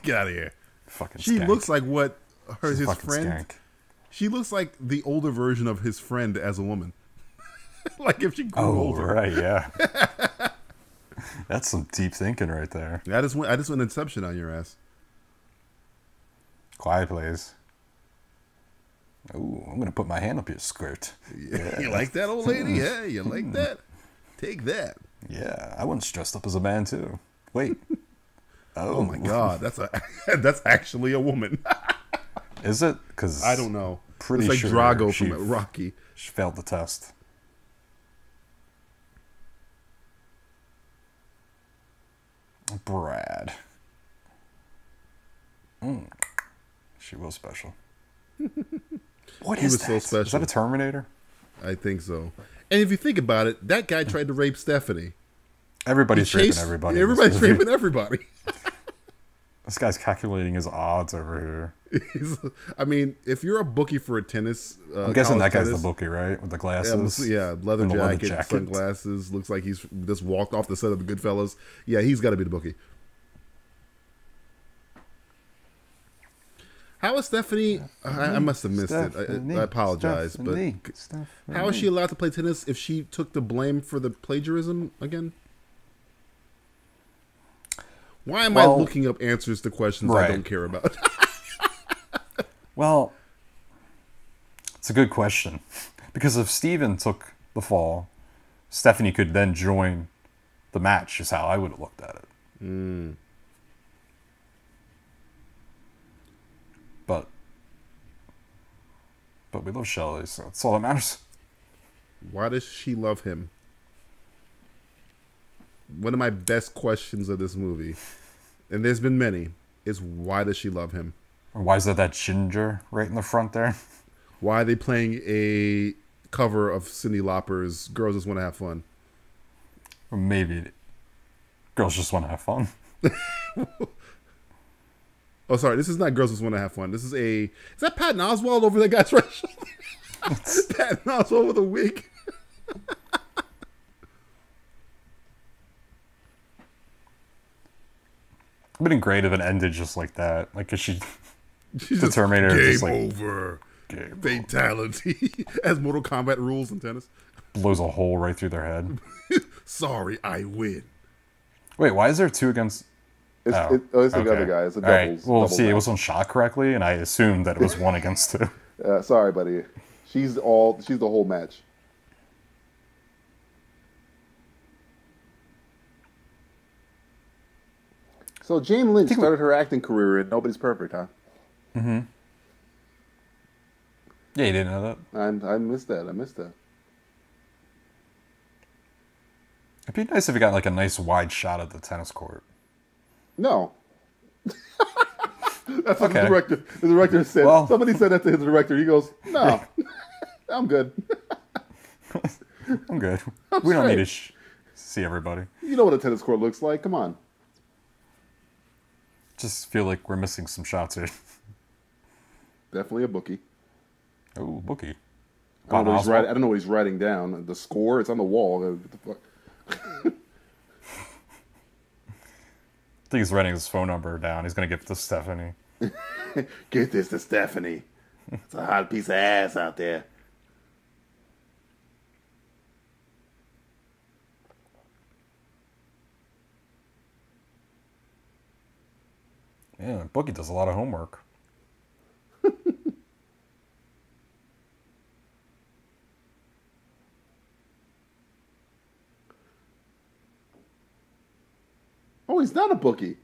E: Get out of here.
F: Fucking
E: She
F: skank.
E: looks like what his friend.
F: Skank.
E: She looks like the older version of his friend as a woman. Like if she grew older.
F: Right, yeah. That's some deep thinking right there.
E: I just went Inception on your ass.
F: Quiet, please. Oh, I'm gonna put my hand up your skirt.
E: Yeah. You like that, old lady? Yeah, you like that? Take that.
F: Yeah, I once dressed up as a man too. Wait.
E: Oh my God, that's actually a woman.
F: Is it? Because
E: I don't know.
F: Pretty
E: it's like
F: sure
E: Drago from Rocky.
F: She failed the test. Brad. She was special. What is that?
E: So special.
F: Is that a Terminator?
E: I think so. And if you think about it, that guy tried to rape Stephanie.
F: Everybody's raping everybody.
E: Everybody's raping everybody.
F: This guy's calculating his odds over
E: here. I mean, if you're a bookie for a tennis...
F: I'm guessing that guy's the bookie, right? With the glasses.
E: Yeah, leather jacket, sunglasses. Looks like he's just walked off the set of the Goodfellas. Yeah, he's got to be the bookie. How is Stephanie... I must have missed it. I apologize. But how is she allowed to play tennis if she took the blame for the plagiarism again? Why am I looking up answers to questions I don't care about?
F: Well, it's a good question. Because if Steven took the fall, Stephanie could then join the match, is how I would have looked at it. But we love Shelly, so that's all that matters.
E: Why does she love him? One of my best questions of this movie, and there's been many, is why does she love him?
F: Or why is there that ginger right in the front there?
E: Why are they playing a cover of Cyndi Lauper's Girls Just Want to Have Fun?
F: Or maybe girls just want to have fun.
E: Oh, sorry. This is not Girls Just Want to Have Fun. This is Is that Patton Oswalt over that guy's right shoulder? Patton Oswalt with a wig.
F: It would have been great if it ended just like that. Like, cause she's
E: the
F: Terminator.
E: Game
F: just like,
E: over. Game fatality. As Mortal Kombat rules in tennis.
F: Blows a hole right through their head.
E: Sorry, I win.
F: Wait, why is there 2 against...
G: It's the other guy. It's a doubles.
F: All right. Well,
G: double
F: see,
G: match.
F: it wasn't shot correctly, and I assumed that it was 1 against 2.
G: Sorry, buddy. She's the whole match. So Jane Lynch started her acting career in Nobody's Perfect, huh?
F: Mm-hmm. Yeah, you didn't know that?
G: I missed that.
F: It'd be nice if you got like a nice wide shot of the tennis court.
G: No. That's what the director said. Well, somebody said that to his director. He goes, no, I'm good.
F: I'm good. We don't need to see everybody.
G: You know what a tennis court looks like. Come on.
F: Just feel like we're missing some shots here.
G: Definitely a bookie.
F: Oh, bookie.
G: I don't know what he's writing down. The score, it's on the wall. What the fuck?
F: I think he's writing his phone number down. He's going to give it to Stephanie.
G: Get this to Stephanie. It's a hot piece of ass out there.
F: Yeah, Boogie does a lot of homework.
G: Oh, he's not a bookie.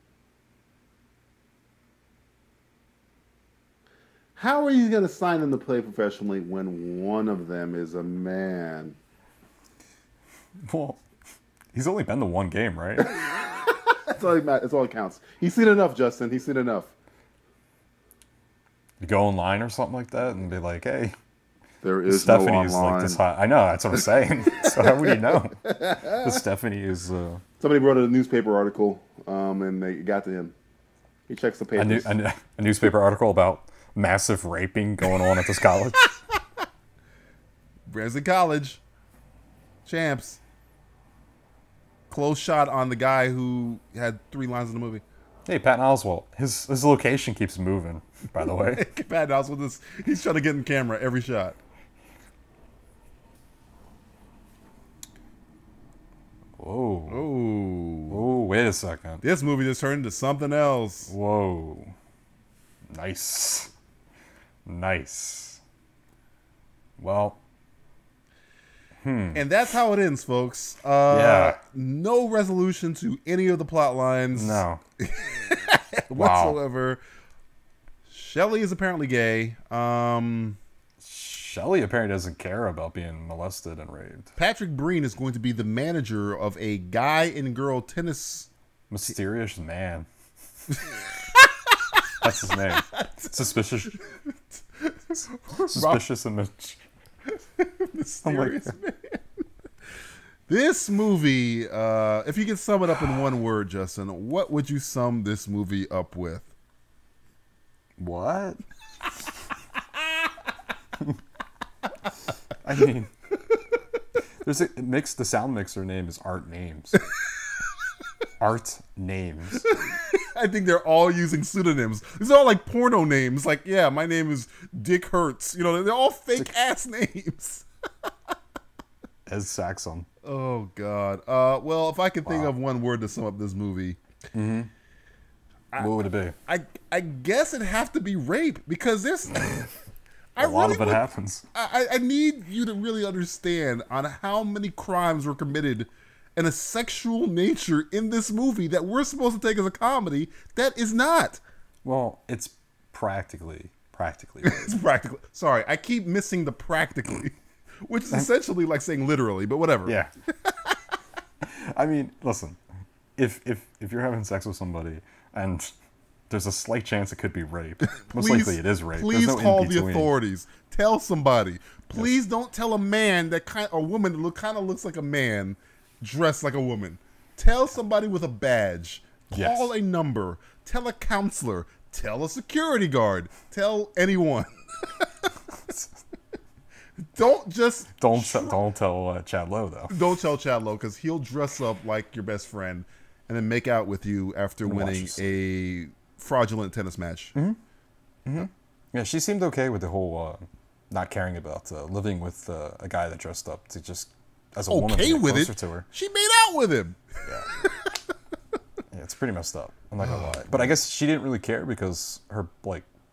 G: How are you going to sign him to play professionally when one of them is a man?
F: Well, he's only been to 1 game, right?
G: That's all it counts. He's seen enough, Justin. He's seen enough.
F: You go online or something like that and be like, hey,
G: there is
F: Stephanie's
G: no online.
F: like this hot. I know, that's what I'm saying. So how would you know? That Stephanie is...
G: Somebody wrote a newspaper article and they got to him. He checks the papers.
F: A newspaper article about massive raping going on at this college.
E: Branson College. Champs. Close shot on the guy who had 3 lines in the movie.
F: Hey, Patton Oswalt. His location keeps moving, by the way.
E: Patton Oswalt, he's trying to get in camera every shot.
F: Whoa.
E: Oh,
F: wait a second.
E: This movie just turned into something else.
F: Whoa. Nice. Well.
E: And that's how it ends, folks.
F: Yeah.
E: No resolution to any of the plot lines.
F: No.
E: whatsoever. Wow. Shelly is apparently gay.
F: Shelly apparently doesn't care about being molested and raped.
E: Patrick Breen is going to be the manager of a guy and girl tennis...
F: Mysterious man. That's his name. Suspicious and
E: mysterious man. This movie, if you could sum it up in one word, Justin, what would you sum this movie up with?
F: What? I mean, the sound mixer name is Art Names. Art Names.
E: I think they're all using pseudonyms. These are all like porno names. Like, yeah, my name is Dick Hertz. You know, they're all fake ass names.
F: As Saxon.
E: Oh, God. Well, if I could think of one word to sum up this movie,
F: What would it be?
E: I guess it'd have to be rape because there's
F: A lot of it happens.
E: I need you to really understand on how many crimes were committed in a sexual nature in this movie that we're supposed to take as a comedy that is not.
F: Well, it's practically.
E: It's practically. Sorry, I keep missing the practically, which is essentially like saying literally, but whatever.
F: Yeah. I mean, listen, if you're having sex with somebody and there's a slight chance it could be rape, most likely it is rape.
E: Please
F: There's no
E: call
F: in
E: the
F: between.
E: authorities. Tell somebody. Please don't tell a man that a woman that kind of looks like a man dressed like a woman. Tell somebody with a badge. Call a number. Tell a counselor. Tell a security guard. Tell anyone. Don't
F: tell Chad Lowe though.
E: Don't tell Chad Lowe because he'll dress up like your best friend and then make out with you after winning a fraudulent tennis match.
F: Yeah, she seemed okay with the whole not caring about living with a guy that dressed up to just as a woman to get closer to her.
E: She made out with him.
F: Yeah. Yeah, it's pretty messed up. I'm not gonna lie. But I guess she didn't really care because her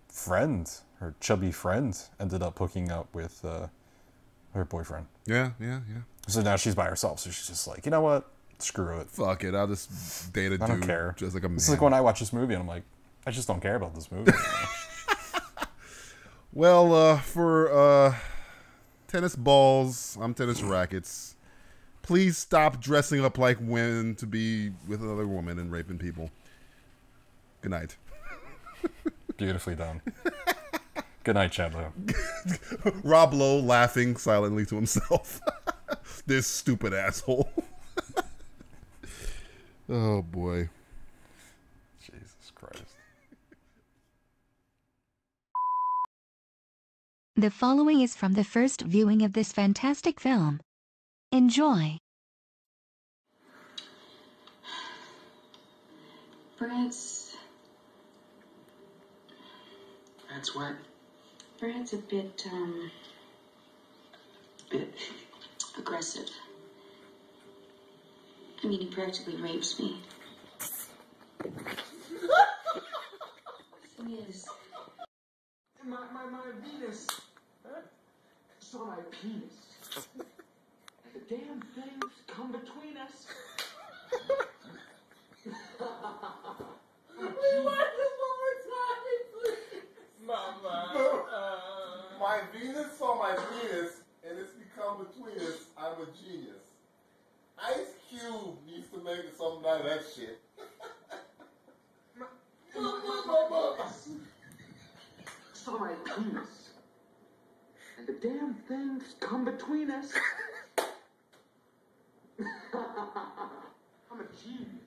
F: friend, her chubby friend, ended up hooking up with her boyfriend.
E: Yeah.
F: So now she's by herself. So she's just like, you know what? Screw it.
E: Fuck it. I'll just date a dude.
F: I don't care.
E: Just like a man.
F: It's like when I watch this movie and I'm like, I just don't care about this movie.
E: Well, for tennis balls, I'm tennis rackets. Please stop dressing up like women to be with another woman and raping people. Good night.
F: Beautifully done. Good night, Chad Lowe.
E: Rob Lowe laughing silently to himself. This stupid asshole. Oh, boy.
F: Jesus Christ.
D: The following is from the first viewing of this fantastic film. Enjoy.
H: Brad's
I: what?
H: Brad's a bit aggressive. I mean, he practically rapes me. Thing is,
I: My Venus. Huh? Saw my penis. The damn things come between us.
J: Rewind this one more time, please. Mama.
E: My Venus saw my penis, and it's become between us. I'm a genius. Ice Cube needs to make something out of that shit.
I: Saw my penis. And the damn things come between us. I'm a genius.